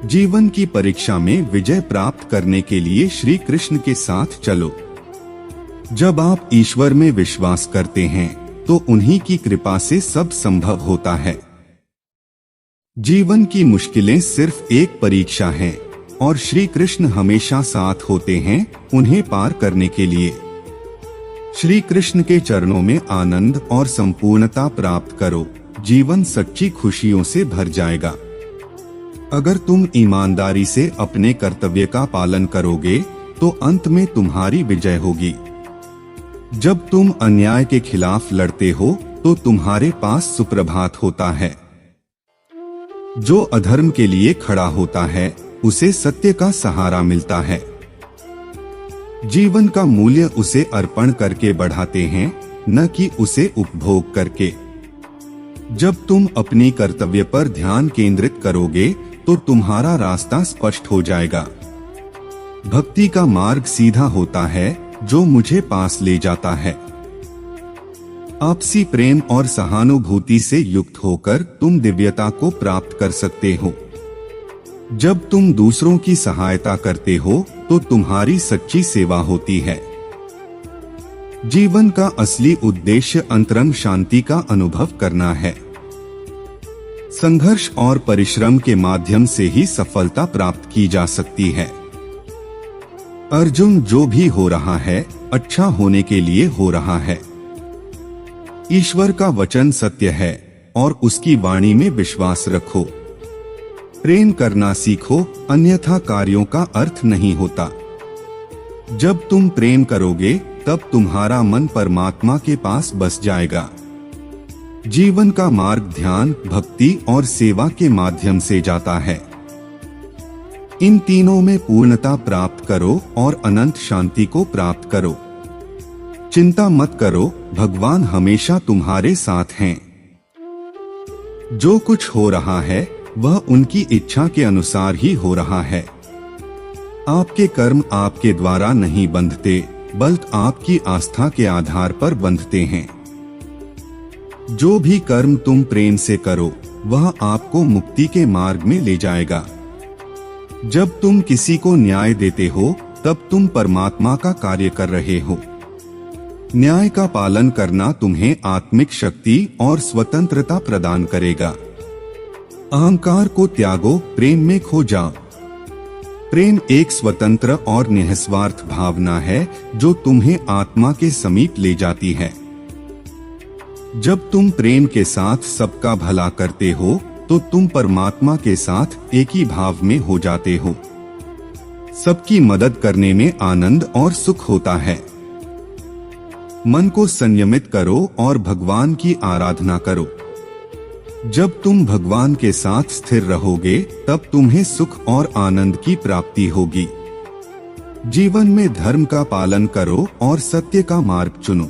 जीवन की परीक्षा में विजय प्राप्त करने के लिए श्री कृष्ण के साथ चलो। जब आप ईश्वर में विश्वास करते हैं तो उन्हीं की कृपा से सब संभव होता है। जीवन की मुश्किलें सिर्फ एक परीक्षा है और श्री कृष्ण हमेशा साथ होते हैं उन्हें पार करने के लिए। श्री कृष्ण के चरणों में आनंद और संपूर्णता प्राप्त करो। जीवन सच्ची खुशियों से भर जाएगा। अगर तुम ईमानदारी से अपने कर्तव्य का पालन करोगे तो अंत में तुम्हारी विजय होगी। जब तुम अन्याय के खिलाफ लड़ते हो तो तुम्हारे पास सुप्रभात होता है। जो अधर्म के लिए खड़ा होता है उसे सत्य का सहारा मिलता है। जीवन का मूल्य उसे अर्पण करके बढ़ाते हैं न कि उसे उपभोग करके। जब तुम अपनी कर्तव्य पर ध्यान केंद्रित करोगे तो तुम्हारा रास्ता स्पष्ट हो जाएगा। भक्ति का मार्ग सीधा होता है जो मुझे पास ले जाता है। आपसी प्रेम और सहानुभूति से युक्त होकर तुम दिव्यता को प्राप्त कर सकते हो। जब तुम दूसरों की सहायता करते हो तो तुम्हारी सच्ची सेवा होती है। जीवन का असली उद्देश्य अंतरंग शांति का अनुभव करना है। संघर्ष और परिश्रम के माध्यम से ही सफलता प्राप्त की जा सकती है। अर्जुन, जो भी हो रहा है अच्छा होने के लिए हो रहा है। ईश्वर का वचन सत्य है और उसकी वाणी में विश्वास रखो। प्रेम करना सीखो, अन्यथा कार्यों का अर्थ नहीं होता। जब तुम प्रेम करोगे तब तुम्हारा मन परमात्मा के पास बस जाएगा। जीवन का मार्ग ध्यान, भक्ति और सेवा के माध्यम से जाता है। इन तीनों में पूर्णता प्राप्त करो और अनंत शांति को प्राप्त करो। चिंता मत करो, भगवान हमेशा तुम्हारे साथ हैं। जो कुछ हो रहा है वह उनकी इच्छा के अनुसार ही हो रहा है। आपके कर्म आपके द्वारा नहीं बंधते, बल्कि आपकी आस्था के आधार पर बंधते हैं। जो भी कर्म तुम प्रेम से करो वह आपको मुक्ति के मार्ग में ले जाएगा। जब तुम किसी को न्याय देते हो तब तुम परमात्मा का कार्य कर रहे हो। न्याय का पालन करना तुम्हें आत्मिक शक्ति और स्वतंत्रता प्रदान करेगा। अहंकार को त्यागो, प्रेम में खो जाओ। प्रेम एक स्वतंत्र और निस्वार्थ भावना है जो तुम्हें आत्मा के समीप ले जाती है। जब तुम प्रेम के साथ सबका भला करते हो तो तुम परमात्मा के साथ एक ही भाव में हो जाते हो। सबकी मदद करने में आनंद और सुख होता है। मन को संयमित करो और भगवान की आराधना करो। जब तुम भगवान के साथ स्थिर रहोगे तब तुम्हें सुख और आनंद की प्राप्ति होगी। जीवन में धर्म का पालन करो और सत्य का मार्ग चुनो।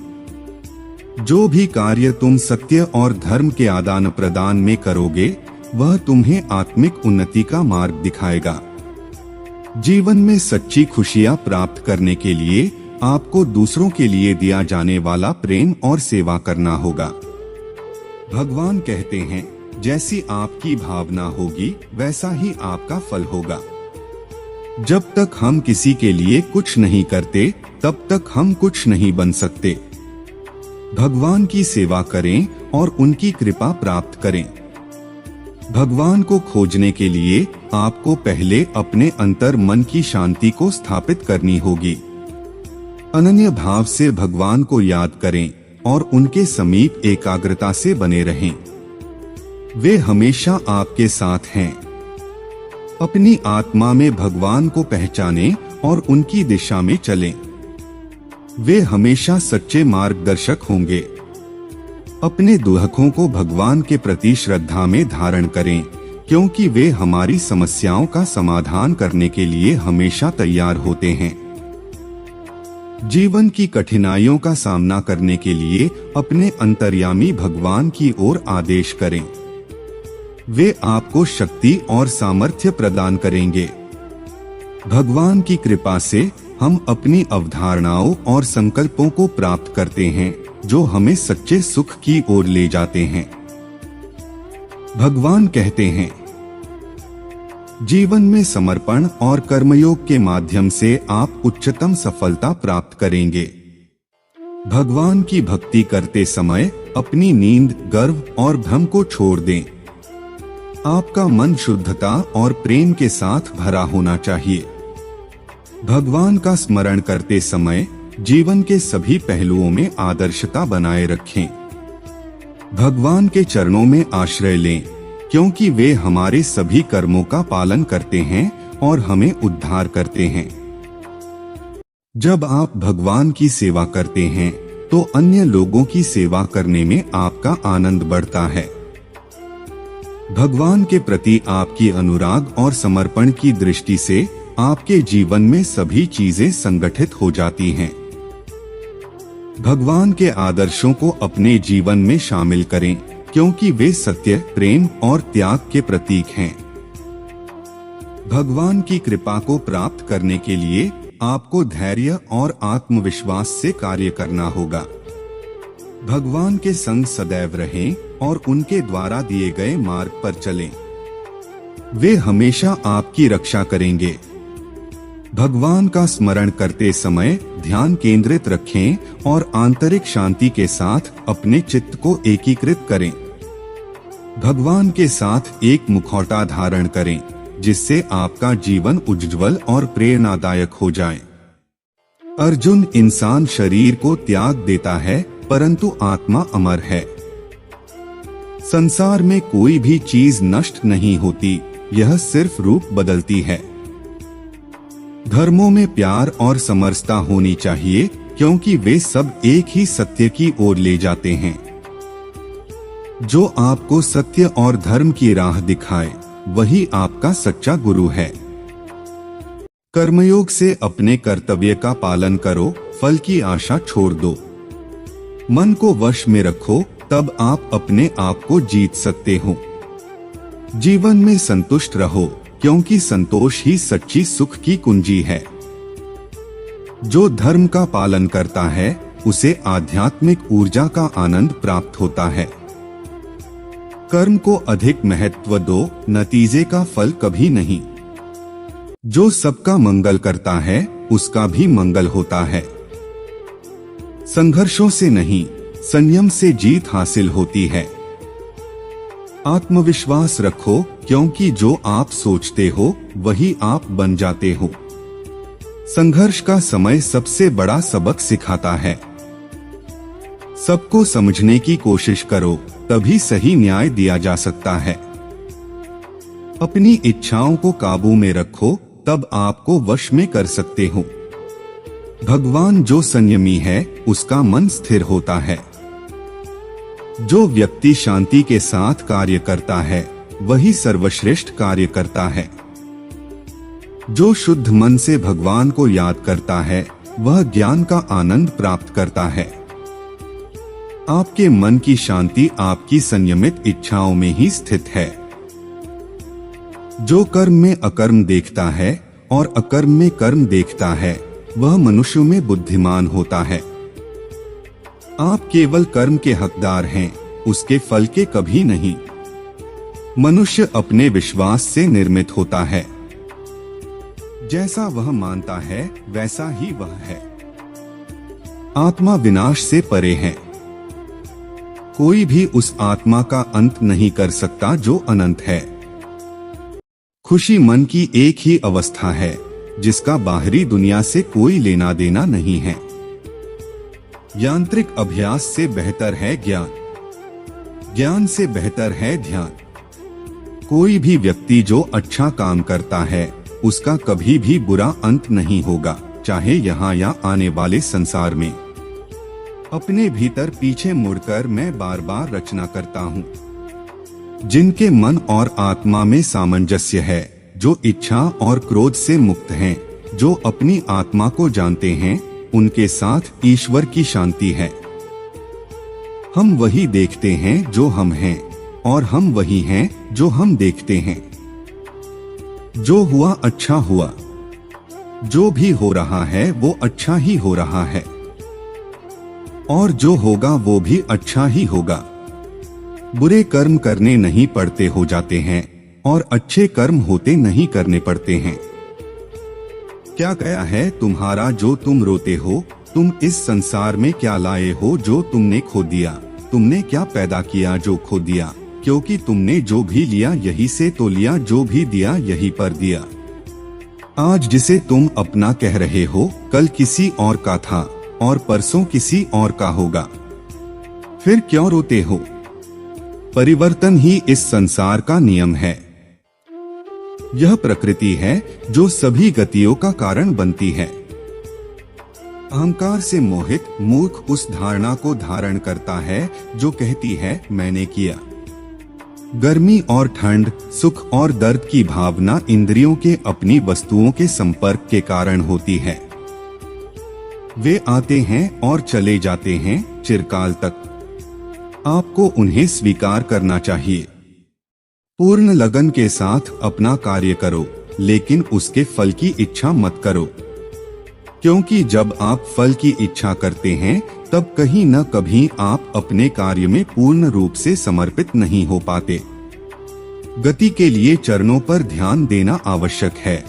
जो भी कार्य तुम सत्य और धर्म के आदान प्रदान में करोगे वह तुम्हें आत्मिक उन्नति का मार्ग दिखाएगा। जीवन में सच्ची खुशियां प्राप्त करने के लिए आपको दूसरों के लिए दिया जाने वाला प्रेम और सेवा करना होगा। भगवान कहते हैं, जैसी आपकी भावना होगी वैसा ही आपका फल होगा। जब तक हम किसी के लिए कुछ नहीं करते तब तक हम कुछ नहीं बन सकते। भगवान की सेवा करें और उनकी कृपा प्राप्त करें। भगवान को खोजने के लिए आपको पहले अपने अंतर मन की शांति को स्थापित करनी होगी। अनन्य भाव से भगवान को याद करें और उनके समीप एकाग्रता से बने रहें। वे हमेशा आपके साथ हैं। अपनी आत्मा में भगवान को पहचानें और उनकी दिशा में चलें। वे हमेशा सच्चे मार्गदर्शक होंगे। अपने दुखों को भगवान के प्रति श्रद्धा में धारण करें, क्योंकि वे हमारी समस्याओं का समाधान करने के लिए हमेशा तैयार होते हैं। जीवन की कठिनाइयों का सामना करने के लिए अपने अंतर्यामी भगवान की ओर आदेश करें। वे आपको शक्ति और सामर्थ्य प्रदान करेंगे। भगवान की कृपा से हम अपनी अवधारणाओं और संकल्पों को प्राप्त करते हैं जो हमें सच्चे सुख की ओर ले जाते हैं। भगवान कहते हैं, जीवन में समर्पण और कर्मयोग के माध्यम से आप उच्चतम सफलता प्राप्त करेंगे। भगवान की भक्ति करते समय अपनी नींद, गर्व और भ्रम को छोड़ दें। आपका मन शुद्धता और प्रेम के साथ भरा होना चाहिए। भगवान का स्मरण करते समय जीवन के सभी पहलुओं में आदर्शता बनाए रखें। भगवान के चरणों में आश्रय लें, क्योंकि वे हमारे सभी कर्मों का पालन करते हैं और हमें उद्धार करते हैं। जब आप भगवान की सेवा करते हैं तो अन्य लोगों की सेवा करने में आपका आनंद बढ़ता है। भगवान के प्रति आपकी अनुराग और समर्पण की दृष्टि से आपके जीवन में सभी चीजें संगठित हो जाती हैं। भगवान के आदर्शों को अपने जीवन में शामिल करें, क्योंकि वे सत्य, प्रेम और त्याग के प्रतीक हैं। भगवान की कृपा को प्राप्त करने के लिए आपको धैर्य और आत्मविश्वास से कार्य करना होगा। भगवान के संग सदैव रहें और उनके द्वारा दिए गए मार्ग पर चलें। वे हमेशा आपकी रक्षा करेंगे। भगवान का स्मरण करते समय ध्यान केंद्रित रखें और आंतरिक शांति के साथ अपने चित्त को एकीकृत करें। भगवान के साथ एक मुखौटा धारण करें, जिससे आपका जीवन उज्ज्वल और प्रेरणादायक हो जाए। अर्जुन, इंसान शरीर को त्याग देता है, परंतु आत्मा अमर है। संसार में कोई भी चीज नष्ट नहीं होती, यह सिर्फ रूप बदलती है। धर्मों में प्यार और समरसता होनी चाहिए, क्योंकि वे सब एक ही सत्य की ओर ले जाते हैं। जो आपको सत्य और धर्म की राह दिखाए, वही आपका सच्चा गुरु है। कर्मयोग से अपने कर्तव्य का पालन करो, फल की आशा छोड़ दो। मन को वश में रखो, तब आप अपने आप को जीत सकते हो। जीवन में संतुष्ट रहो, क्योंकि संतोष ही सच्ची सुख की कुंजी है। जो धर्म का पालन करता है, उसे आध्यात्मिक ऊर्जा का आनंद प्राप्त होता है। कर्म को अधिक महत्व दो, नतीजे का फल कभी नहीं। जो सबका मंगल करता है, उसका भी मंगल होता है। संघर्षों से नहीं, संयम से जीत हासिल होती है। आत्मविश्वास रखो, क्योंकि जो आप सोचते हो वही आप बन जाते हो। संघर्ष का समय सबसे बड़ा सबक सिखाता है। सबको समझने की कोशिश करो, तभी सही न्याय दिया जा सकता है। अपनी इच्छाओं को काबू में रखो, तब आपको वश में कर सकते हो। भगवान जो संयमी है, उसका मन स्थिर होता है। जो व्यक्ति शांति के साथ कार्य करता है, वही सर्वश्रेष्ठ कार्य करता है। जो शुद्ध मन से भगवान को याद करता है, वह ज्ञान का आनंद प्राप्त करता है। आपके मन की शांति आपकी संयमित इच्छाओं में ही स्थित है। जो कर्म में अकर्म देखता है और अकर्म में कर्म देखता है, वह मनुष्य में बुद्धिमान होता है। आप केवल कर्म के हकदार हैं, उसके फल के कभी नहीं। मनुष्य अपने विश्वास से निर्मित होता है। जैसा वह मानता है, वैसा ही वह है। आत्मा विनाश से परे है। कोई भी उस आत्मा का अंत नहीं कर सकता जो अनंत है। खुशी मन की एक ही अवस्था है, जिसका बाहरी दुनिया से कोई लेना देना नहीं है। यांत्रिक अभ्यास से बेहतर है ज्ञान, ज्ञान से बेहतर है ध्यान। कोई भी व्यक्ति जो अच्छा काम करता है, उसका कभी भी बुरा अंत नहीं होगा, चाहे यहाँ या आने वाले संसार में। अपने भीतर पीछे मुड़कर मैं बार बार रचना करता हूँ। जिनके मन और आत्मा में सामंजस्य है, जो इच्छा और क्रोध से मुक्त हैं, जो अपनी आत्मा को जानते हैं, उनके साथ ईश्वर की शांति है। हम वही देखते हैं जो हम हैं, और हम वही हैं जो हम देखते हैं। जो हुआ अच्छा हुआ। जो भी हो रहा है वो अच्छा ही हो रहा है, और जो होगा वो भी अच्छा ही होगा। बुरे कर्म करने नहीं पड़ते हो जाते हैं, और अच्छे कर्म होते नहीं करने पड़ते हैं। क्या गया है तुम्हारा जो तुम रोते हो? तुम इस संसार में क्या लाए हो जो तुमने खो दिया? तुमने क्या पैदा किया जो खो दिया? क्योंकि तुमने जो भी लिया यही से तो लिया, जो भी दिया यही पर दिया। आज जिसे तुम अपना कह रहे हो, कल किसी और का था, और परसों किसी और का होगा। फिर क्यों रोते हो? परिवर्तन ही इस संसार का नियम है। यह प्रकृति है जो सभी गतियों का कारण बनती है। अहंकार से मोहित मूर्ख उस धारणा को धारण करता है जो कहती है मैंने किया। गर्मी और ठंड, सुख और दर्द की भावना इंद्रियों के अपनी वस्तुओं के संपर्क के कारण होती है। वे आते हैं और चले जाते हैं चिरकाल तक। आपको उन्हें स्वीकार करना चाहिए। पूर्ण लगन के साथ अपना कार्य करो, लेकिन उसके फल की इच्छा मत करो, क्योंकि जब आप फल की इच्छा करते हैं तब कहीं न कभी आप अपने कार्य में पूर्ण रूप से समर्पित नहीं हो पाते। गति के लिए चरणों पर ध्यान देना आवश्यक है,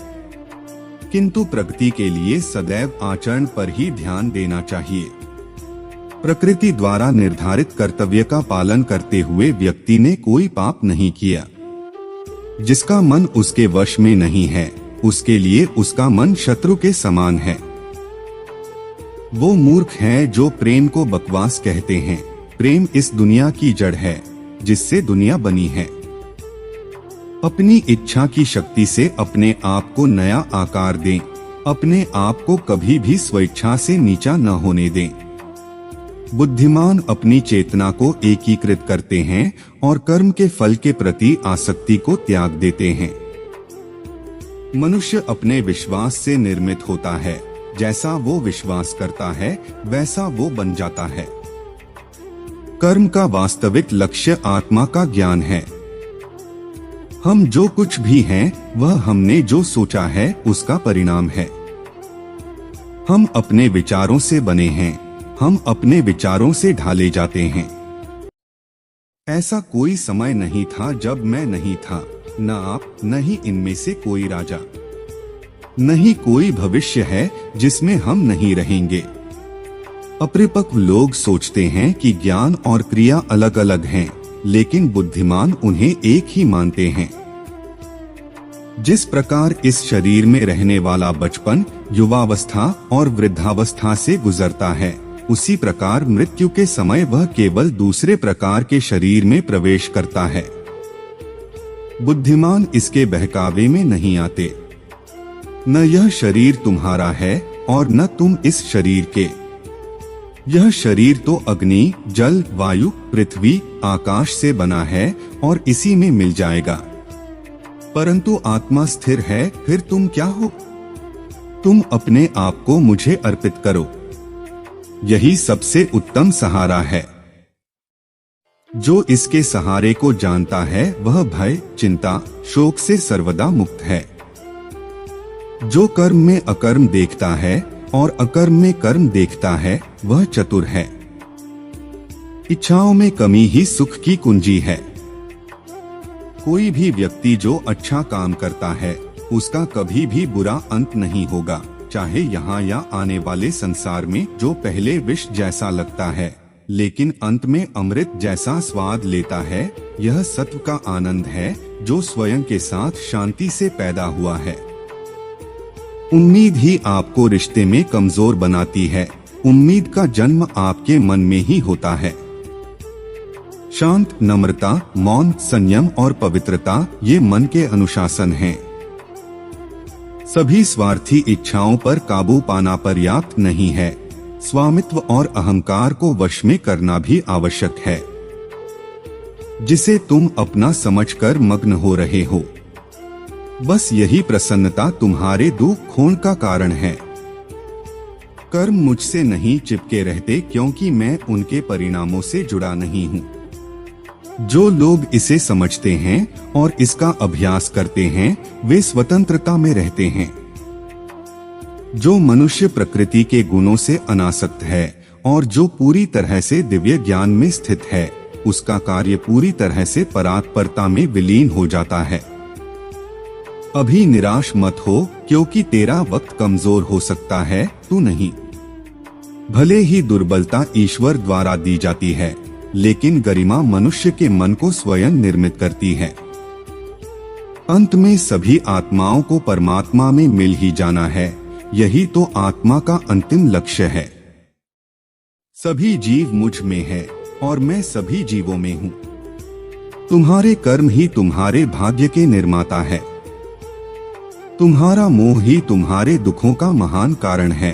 किंतु प्रगति के लिए सदैव आचरण पर ही ध्यान देना चाहिए। प्रकृति द्वारा निर्धारित कर्तव्य का पालन करते हुए व्यक्ति ने कोई पाप नहीं किया। जिसका मन उसके वश में नहीं है, उसके लिए उसका मन शत्रु के समान है। वो मूर्ख है जो प्रेम को बकवास कहते हैं। प्रेम इस दुनिया की जड़ है जिससे दुनिया बनी है। अपनी इच्छा की शक्ति से अपने आप को नया आकार दें। अपने आप को कभी भी स्वेच्छा से नीचा न होने दें। बुद्धिमान अपनी चेतना को एकीकृत करते हैं और कर्म के फल के प्रति आसक्ति को त्याग देते हैं। मनुष्य अपने विश्वास से निर्मित होता है। जैसा वो विश्वास करता है वैसा वो बन जाता है। कर्म का वास्तविक लक्ष्य आत्मा का ज्ञान है। हम जो कुछ भी हैं वह हमने जो सोचा है उसका परिणाम है। हम अपने विचारों से बने हैं। हम अपने विचारों से ढाले जाते हैं। ऐसा कोई समय नहीं था जब मैं नहीं था, न आप, न ही इनमें से कोई राजा। नहीं कोई भविष्य है जिसमें हम नहीं रहेंगे। अपरिपक्व लोग सोचते हैं कि ज्ञान और क्रिया अलग अलग हैं, लेकिन बुद्धिमान उन्हें एक ही मानते हैं। जिस प्रकार इस शरीर में रहने वाला बचपन, युवावस्था और वृद्धावस्था से गुजरता है, उसी प्रकार मृत्यु के समय वह केवल दूसरे प्रकार के शरीर में प्रवेश करता है। बुद्धिमान इसके बहकावे में नहीं आते। न यह शरीर तुम्हारा है और न तुम इस शरीर के। यह शरीर तो अग्नि, जल, वायु, पृथ्वी, आकाश से बना है और इसी में मिल जाएगा। परंतु आत्मा स्थिर है। फिर तुम क्या हो? तुम अपने आप को मुझे अर्पित करो। यही सबसे उत्तम सहारा है। जो इसके सहारे को जानता है वह भय, चिंता, शोक से सर्वदा मुक्त है। जो कर्म में अकर्म देखता है और अकर्म में कर्म देखता है वह चतुर है। इच्छाओं में कमी ही सुख की कुंजी है। कोई भी व्यक्ति जो अच्छा काम करता है उसका कभी भी बुरा अंत नहीं होगा, चाहे यहाँ या आने वाले संसार में। जो पहले विष जैसा लगता है लेकिन अंत में अमृत जैसा स्वाद लेता है, यह सत्व का आनंद है जो स्वयं के साथ शांति से पैदा हुआ है। उम्मीद ही आपको रिश्ते में कमजोर बनाती है। उम्मीद का जन्म आपके मन में ही होता है। शांत, नम्रता, मौन, संयम और पवित्रता ये मन के अनुशासन हैं। सभी स्वार्थी इच्छाओं पर काबू पाना पर्याप्त नहीं है। स्वामित्व और अहंकार को वश में करना भी आवश्यक है, जिसे तुम अपना समझकर मग्न हो रहे हो। बस यही प्रसन्नता तुम्हारे दुख खोण का कारण है। कर्म मुझसे नहीं चिपके रहते क्योंकि मैं उनके परिणामों से जुड़ा नहीं हूँ। जो लोग इसे समझते हैं और इसका अभ्यास करते हैं वे स्वतंत्रता में रहते हैं। जो मनुष्य प्रकृति के गुणों से अनासक्त है और जो पूरी तरह से दिव्य ज्ञान में स्थित है, उसका कार्य पूरी तरह से परात्परता में विलीन हो जाता है। अभी निराश मत हो, क्योंकि तेरा वक्त कमजोर हो सकता है, तू नहीं। भले ही दुर्बलता ईश्वर द्वारा दी जाती है, लेकिन गरिमा मनुष्य के मन को स्वयं निर्मित करती है। अंत में सभी आत्माओं को परमात्मा में मिल ही जाना है। यही तो आत्मा का अंतिम लक्ष्य है। सभी जीव मुझ में है और मैं सभी जीवों में हूँ। तुम्हारे कर्म ही तुम्हारे भाग्य के निर्माता है। तुम्हारा मोह ही तुम्हारे दुखों का महान कारण है।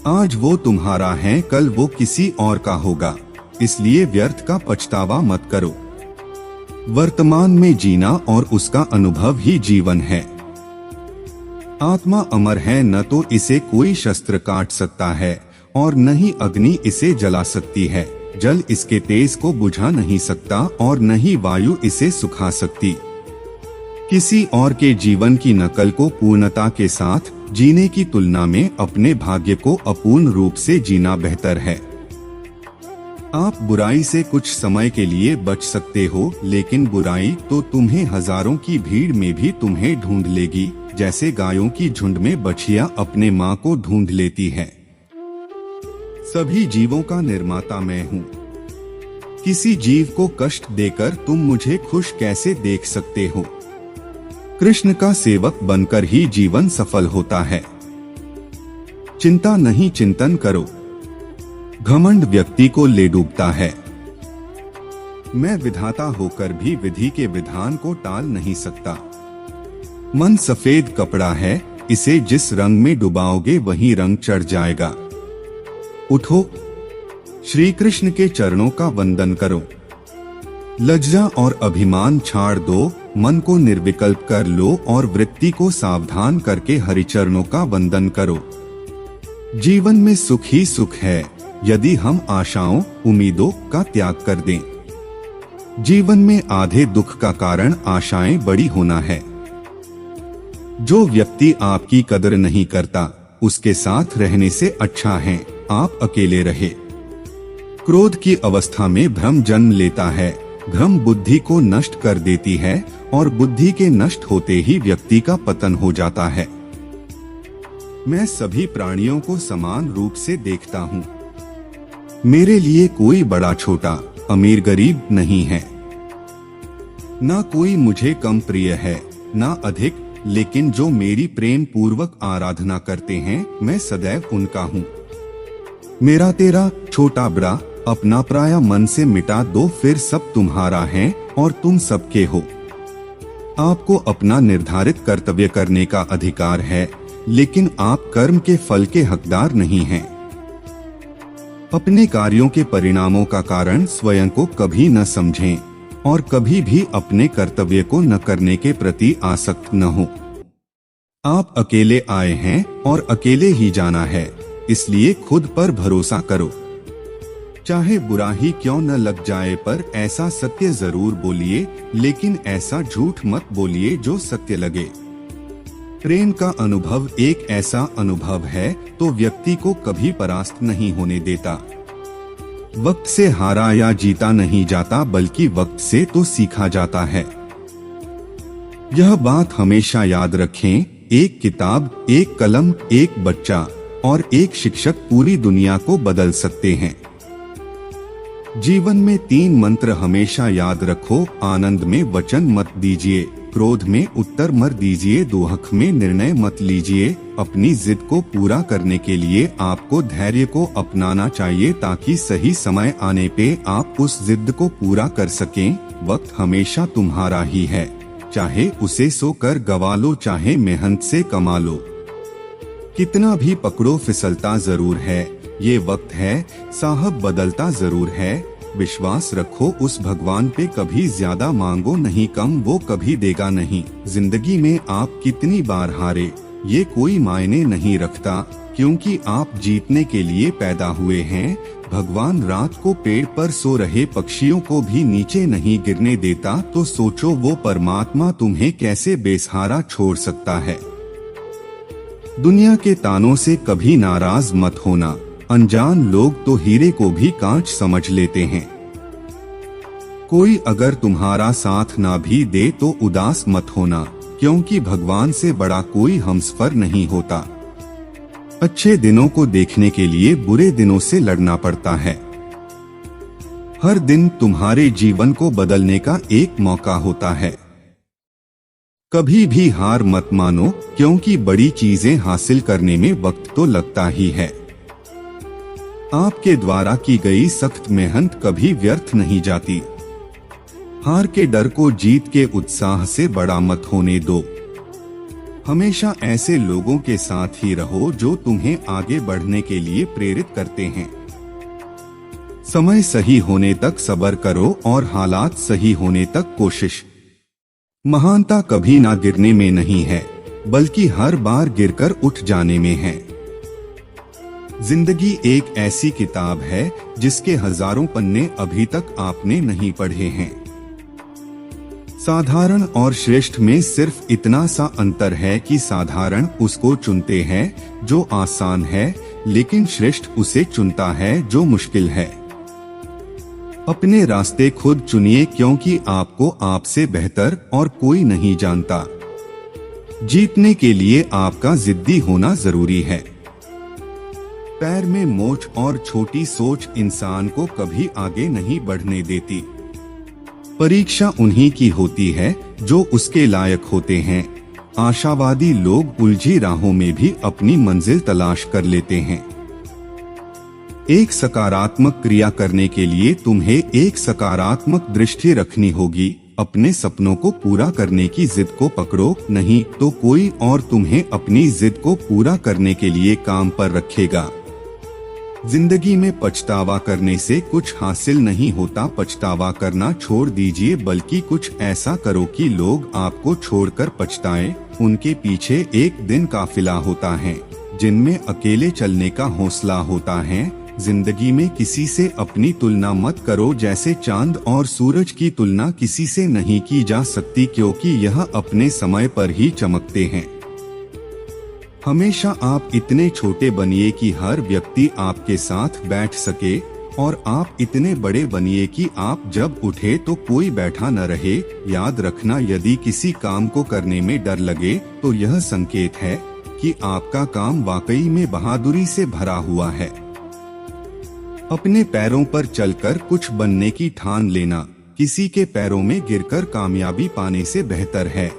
आज वो तुम्हारा है, कल वो किसी और का होगा, इसलिए व्यर्थ का पछतावा मत करो। वर्तमान में जीना और उसका अनुभव ही जीवन है। आत्मा अमर है, न तो इसे कोई शस्त्र काट सकता है और न ही अग्नि इसे जला सकती है। जल इसके तेज को बुझा नहीं सकता और न ही वायु इसे सुखा सकती। किसी और के जीवन की नकल को पूर्णता के साथ जीने की तुलना में अपने भाग्य को अपूर्ण रूप से जीना बेहतर है। आप बुराई से कुछ समय के लिए बच सकते हो, लेकिन बुराई तो तुम्हें हजारों की भीड़ में भी तुम्हें ढूंढ लेगी, जैसे गायों की झुंड में बछिया अपने माँ को ढूंढ लेती है। सभी जीवों का निर्माता मैं हूँ। किसी जीव को कष्ट देकर तुम मुझे खुश कैसे देख सकते हो? कृष्ण का सेवक बनकर ही जीवन सफल होता है। चिंता नहीं, चिंतन करो। घमंड व्यक्ति को ले डूबता है। मैं विधाता होकर भी विधि के विधान को टाल नहीं सकता। मन सफेद कपड़ा है, इसे जिस रंग में डुबाओगे वही रंग चढ़ जाएगा। उठो, श्री कृष्ण के चरणों का वंदन करो। लज्जा और अभिमान छाड़ दो, मन को निर्विकल्प कर लो और वृत्ति को सावधान करके हरिचरणों का वंदन करो। जीवन में सुख ही सुख है यदि हम आशाओं उम्मीदों का त्याग कर दें। जीवन में आधे दुख का कारण आशाएं बड़ी होना है। जो व्यक्ति आपकी कदर नहीं करता, उसके साथ रहने से अच्छा है आप अकेले रहे। क्रोध की अवस्था में भ्रम जन्म लेता है। भ्रम बुद्धि को नष्ट कर देती है और बुद्धि के नष्ट होते ही व्यक्ति का पतन हो जाता है। मैं सभी प्राणियों को समान रूप से देखता हूँ। मेरे लिए कोई बड़ा छोटा, अमीर गरीब नहीं है। ना कोई मुझे कम प्रिय है, ना अधिक, लेकिन जो मेरी प्रेम पूर्वक आराधना करते हैं, मैं सदैव उनका हूँ। मेरा तेरा, छोटा बड़ा, अपना पराया मन से मिटा दो, फिर सब तुम्हारा है और तुम सबके हो। आपको अपना निर्धारित कर्तव्य करने का अधिकार है, लेकिन आप कर्म के फल के हकदार नहीं हैं। अपने कार्यों के परिणामों का कारण स्वयं को कभी न समझें और कभी भी अपने कर्तव्य को न करने के प्रति आसक्त न हो। आप अकेले आए हैं और अकेले ही जाना है, इसलिए खुद पर भरोसा करो। चाहे बुरा ही क्यों न लग जाए, पर ऐसा सत्य जरूर बोलिए, लेकिन ऐसा झूठ मत बोलिए जो सत्य लगे। प्रेम का अनुभव एक ऐसा अनुभव है तो व्यक्ति को कभी परास्त नहीं होने देता। वक्त से हारा या जीता नहीं जाता, बल्कि वक्त से तो सीखा जाता है। यह बात हमेशा याद रखें, एक किताब, एक कलम, एक बच्चा और एक शिक्षक पूरी दुनिया को बदल सकते हैं। जीवन में 3 मंत्र हमेशा याद रखो। आनंद में वचन मत दीजिए, क्रोध में उत्तर मत दीजिए, दुख में निर्णय मत लीजिए। अपनी जिद को पूरा करने के लिए आपको धैर्य को अपनाना चाहिए, ताकि सही समय आने पे आप उस जिद को पूरा कर सकें। वक्त हमेशा तुम्हारा ही है, चाहे उसे सोकर गवा लो, चाहे मेहनत से कमा लो। कितना भी पकड़ो फिसलता जरूर है, ये वक्त है साहब, बदलता जरूर है। विश्वास रखो उस भगवान पे, कभी ज्यादा मांगो नहीं कम, वो कभी देगा नहीं। जिंदगी में आप कितनी बार हारे ये कोई मायने नहीं रखता, क्योंकि आप जीतने के लिए पैदा हुए हैं। भगवान रात को पेड़ पर सो रहे पक्षियों को भी नीचे नहीं गिरने देता, तो सोचो वो परमात्मा तुम्हें कैसे बेसहारा छोड़ सकता है। दुनिया के तानों से कभी नाराज मत होना, अनजान लोग तो हीरे को भी कांच समझ लेते हैं। कोई अगर तुम्हारा साथ ना भी दे तो उदास मत होना, क्योंकि भगवान से बड़ा कोई हमसफर नहीं होता। अच्छे दिनों को देखने के लिए बुरे दिनों से लड़ना पड़ता है। हर दिन तुम्हारे जीवन को बदलने का एक मौका होता है। कभी भी हार मत मानो, क्योंकि बड़ी चीजें हासिल करने में वक्त तो लगता ही है। आपके द्वारा की गई सख्त मेहनत कभी व्यर्थ नहीं जाती। हार के डर को जीत के उत्साह से बड़ा मत होने दो। हमेशा ऐसे लोगों के साथ ही रहो जो तुम्हें आगे बढ़ने के लिए प्रेरित करते हैं। समय सही होने तक सब्र करो और हालात सही होने तक कोशिश। महानता कभी ना गिरने में नहीं है, बल्कि हर बार गिरकर उठ जाने में है। जिंदगी एक ऐसी किताब है जिसके हजारों पन्ने अभी तक आपने नहीं पढ़े हैं। साधारण और श्रेष्ठ में सिर्फ इतना सा अंतर है कि साधारण उसको चुनते हैं जो आसान है, लेकिन श्रेष्ठ उसे चुनता है जो मुश्किल है। अपने रास्ते खुद चुनिए, क्योंकि आपको आपसे बेहतर और कोई नहीं जानता। जीतने के लिए आपका जिद्दी होना जरूरी है। पैर में मोच और छोटी सोच इंसान को कभी आगे नहीं बढ़ने देती। परीक्षा उन्हीं की होती है जो उसके लायक होते हैं। आशावादी लोग उलझी राहों में भी अपनी मंजिल तलाश कर लेते हैं। एक सकारात्मक क्रिया करने के लिए तुम्हें एक सकारात्मक दृष्टि रखनी होगी। अपने सपनों को पूरा करने की जिद को पकड़ो, नहीं तो कोई और तुम्हें अपनी जिद को पूरा करने के लिए काम पर रखेगा। जिंदगी में पछतावा करने से कुछ हासिल नहीं होता। पछतावा करना छोड़ दीजिए, बल्कि कुछ ऐसा करो कि लोग आपको छोड़कर पछताएं। उनके पीछे एक दिन काफिला होता है जिनमें अकेले चलने का हौसला होता है। जिंदगी में किसी से अपनी तुलना मत करो, जैसे चांद और सूरज की तुलना किसी से नहीं की जा सकती, क्योंकि यह अपने समय पर ही चमकते हैं। हमेशा आप इतने छोटे बनिए कि हर व्यक्ति आपके साथ बैठ सके, और आप इतने बड़े बनिए कि आप जब उठे तो कोई बैठा न रहे। याद रखना, यदि किसी काम को करने में डर लगे तो यह संकेत है कि आपका काम वाकई में बहादुरी से भरा हुआ है। अपने पैरों पर चलकर कुछ बनने की ठान लेना किसी के पैरों में गिरकर कामयाबी पाने से बेहतर है।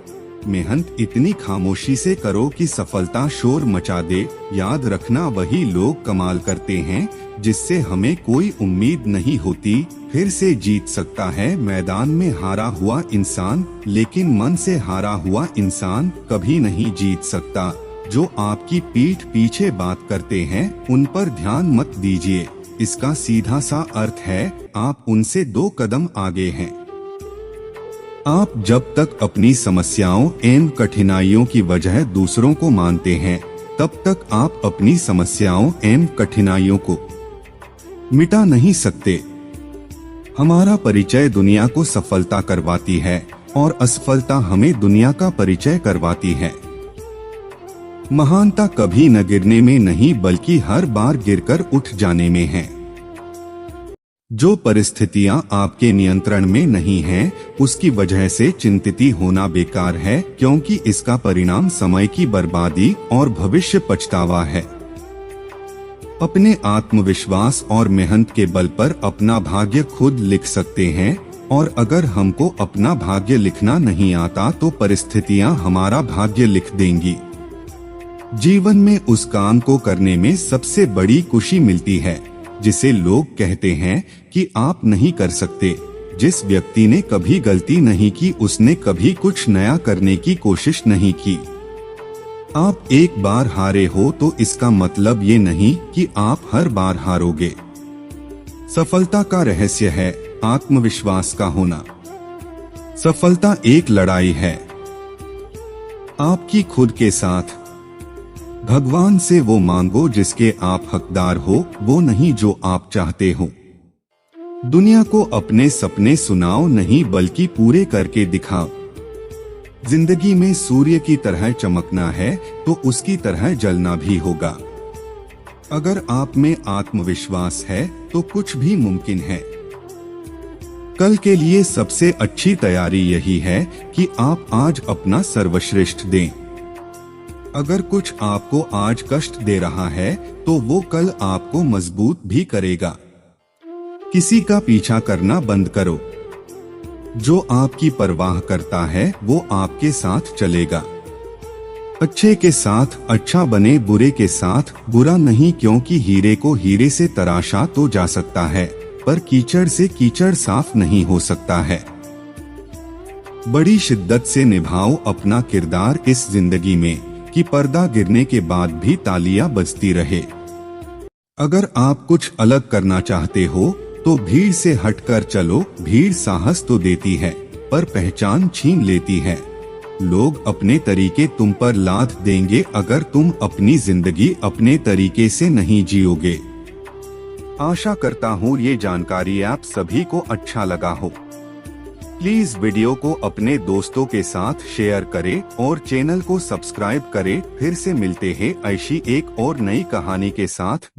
मेहनत इतनी खामोशी से करो कि सफलता शोर मचा दे। याद रखना, वही लोग कमाल करते हैं जिससे हमें कोई उम्मीद नहीं होती। फिर से जीत सकता है मैदान में हारा हुआ इंसान, लेकिन मन से हारा हुआ इंसान कभी नहीं जीत सकता। जो आपकी पीठ पीछे बात करते हैं उन पर ध्यान मत दीजिए। इसका सीधा सा अर्थ है आप उनसे 2 कदम आगे हैं। आप जब तक अपनी समस्याओं एवं कठिनाइयों की वजह दूसरों को मानते हैं, तब तक आप अपनी समस्याओं एवं कठिनाइयों को मिटा नहीं सकते। हमारा परिचय दुनिया को सफलता करवाती है और असफलता हमें दुनिया का परिचय करवाती है। महानता कभी न गिरने में नहीं, बल्कि हर बार गिरकर उठ जाने में है। जो परिस्थितियां आपके नियंत्रण में नहीं हैं, उसकी वजह से चिंतित होना बेकार है, क्योंकि इसका परिणाम समय की बर्बादी और भविष्य पछतावा है। अपने आत्मविश्वास और मेहनत के बल पर अपना भाग्य खुद लिख सकते हैं, और अगर हमको अपना भाग्य लिखना नहीं आता तो परिस्थितियां हमारा भाग्य लिख देंगी। जीवन में उस काम को करने में सबसे बड़ी खुशी मिलती है जिसे लोग कहते हैं कि आप नहीं कर सकते। जिस व्यक्ति ने कभी गलती नहीं की, उसने कभी कुछ नया करने की कोशिश नहीं की। आप एक बार हारे हो तो इसका मतलब ये नहीं कि आप हर बार हारोगे। सफलता का रहस्य है आत्मविश्वास का होना। सफलता एक लड़ाई है आपकी खुद के साथ। भगवान से वो मांगो जिसके आप हकदार हो, वो नहीं जो आप चाहते हो। दुनिया को अपने सपने सुनाओ नहीं, बल्कि पूरे करके दिखाओ। जिंदगी में सूर्य की तरह चमकना है तो उसकी तरह जलना भी होगा। अगर आप में आत्मविश्वास है तो कुछ भी मुमकिन है। कल के लिए सबसे अच्छी तैयारी यही है कि आप आज अपना सर्वश्रेष्ठ दें। अगर कुछ आपको आज कष्ट दे रहा है तो वो कल आपको मजबूत भी करेगा। किसी का पीछा करना बंद करो। जो आपकी परवाह करता है वो आपके साथ चलेगा। अच्छे के साथ अच्छा बने, बुरे के साथ बुरा नहीं, क्योंकि हीरे को हीरे से तराशा तो जा सकता है, पर कीचड़ से कीचड़ साफ नहीं हो सकता है। बड़ी शिद्दत से निभाओ अपना किरदार इस जिंदगी में, कि पर्दा गिरने के बाद भी तालियां बजती रहे। अगर आप कुछ अलग करना चाहते हो तो भीड़ से हटकर चलो। भीड़ साहस तो देती है पर पहचान छीन लेती है। लोग अपने तरीके तुम पर लाद देंगे अगर तुम अपनी जिंदगी अपने तरीके से नहीं जियोगे। आशा करता हूँ ये जानकारी आप सभी को अच्छा लगा हो। प्लीज वीडियो को अपने दोस्तों के साथ शेयर करें और चैनल को सब्सक्राइब करें। फिर से मिलते हैं ऐसी एक और नई कहानी के साथ।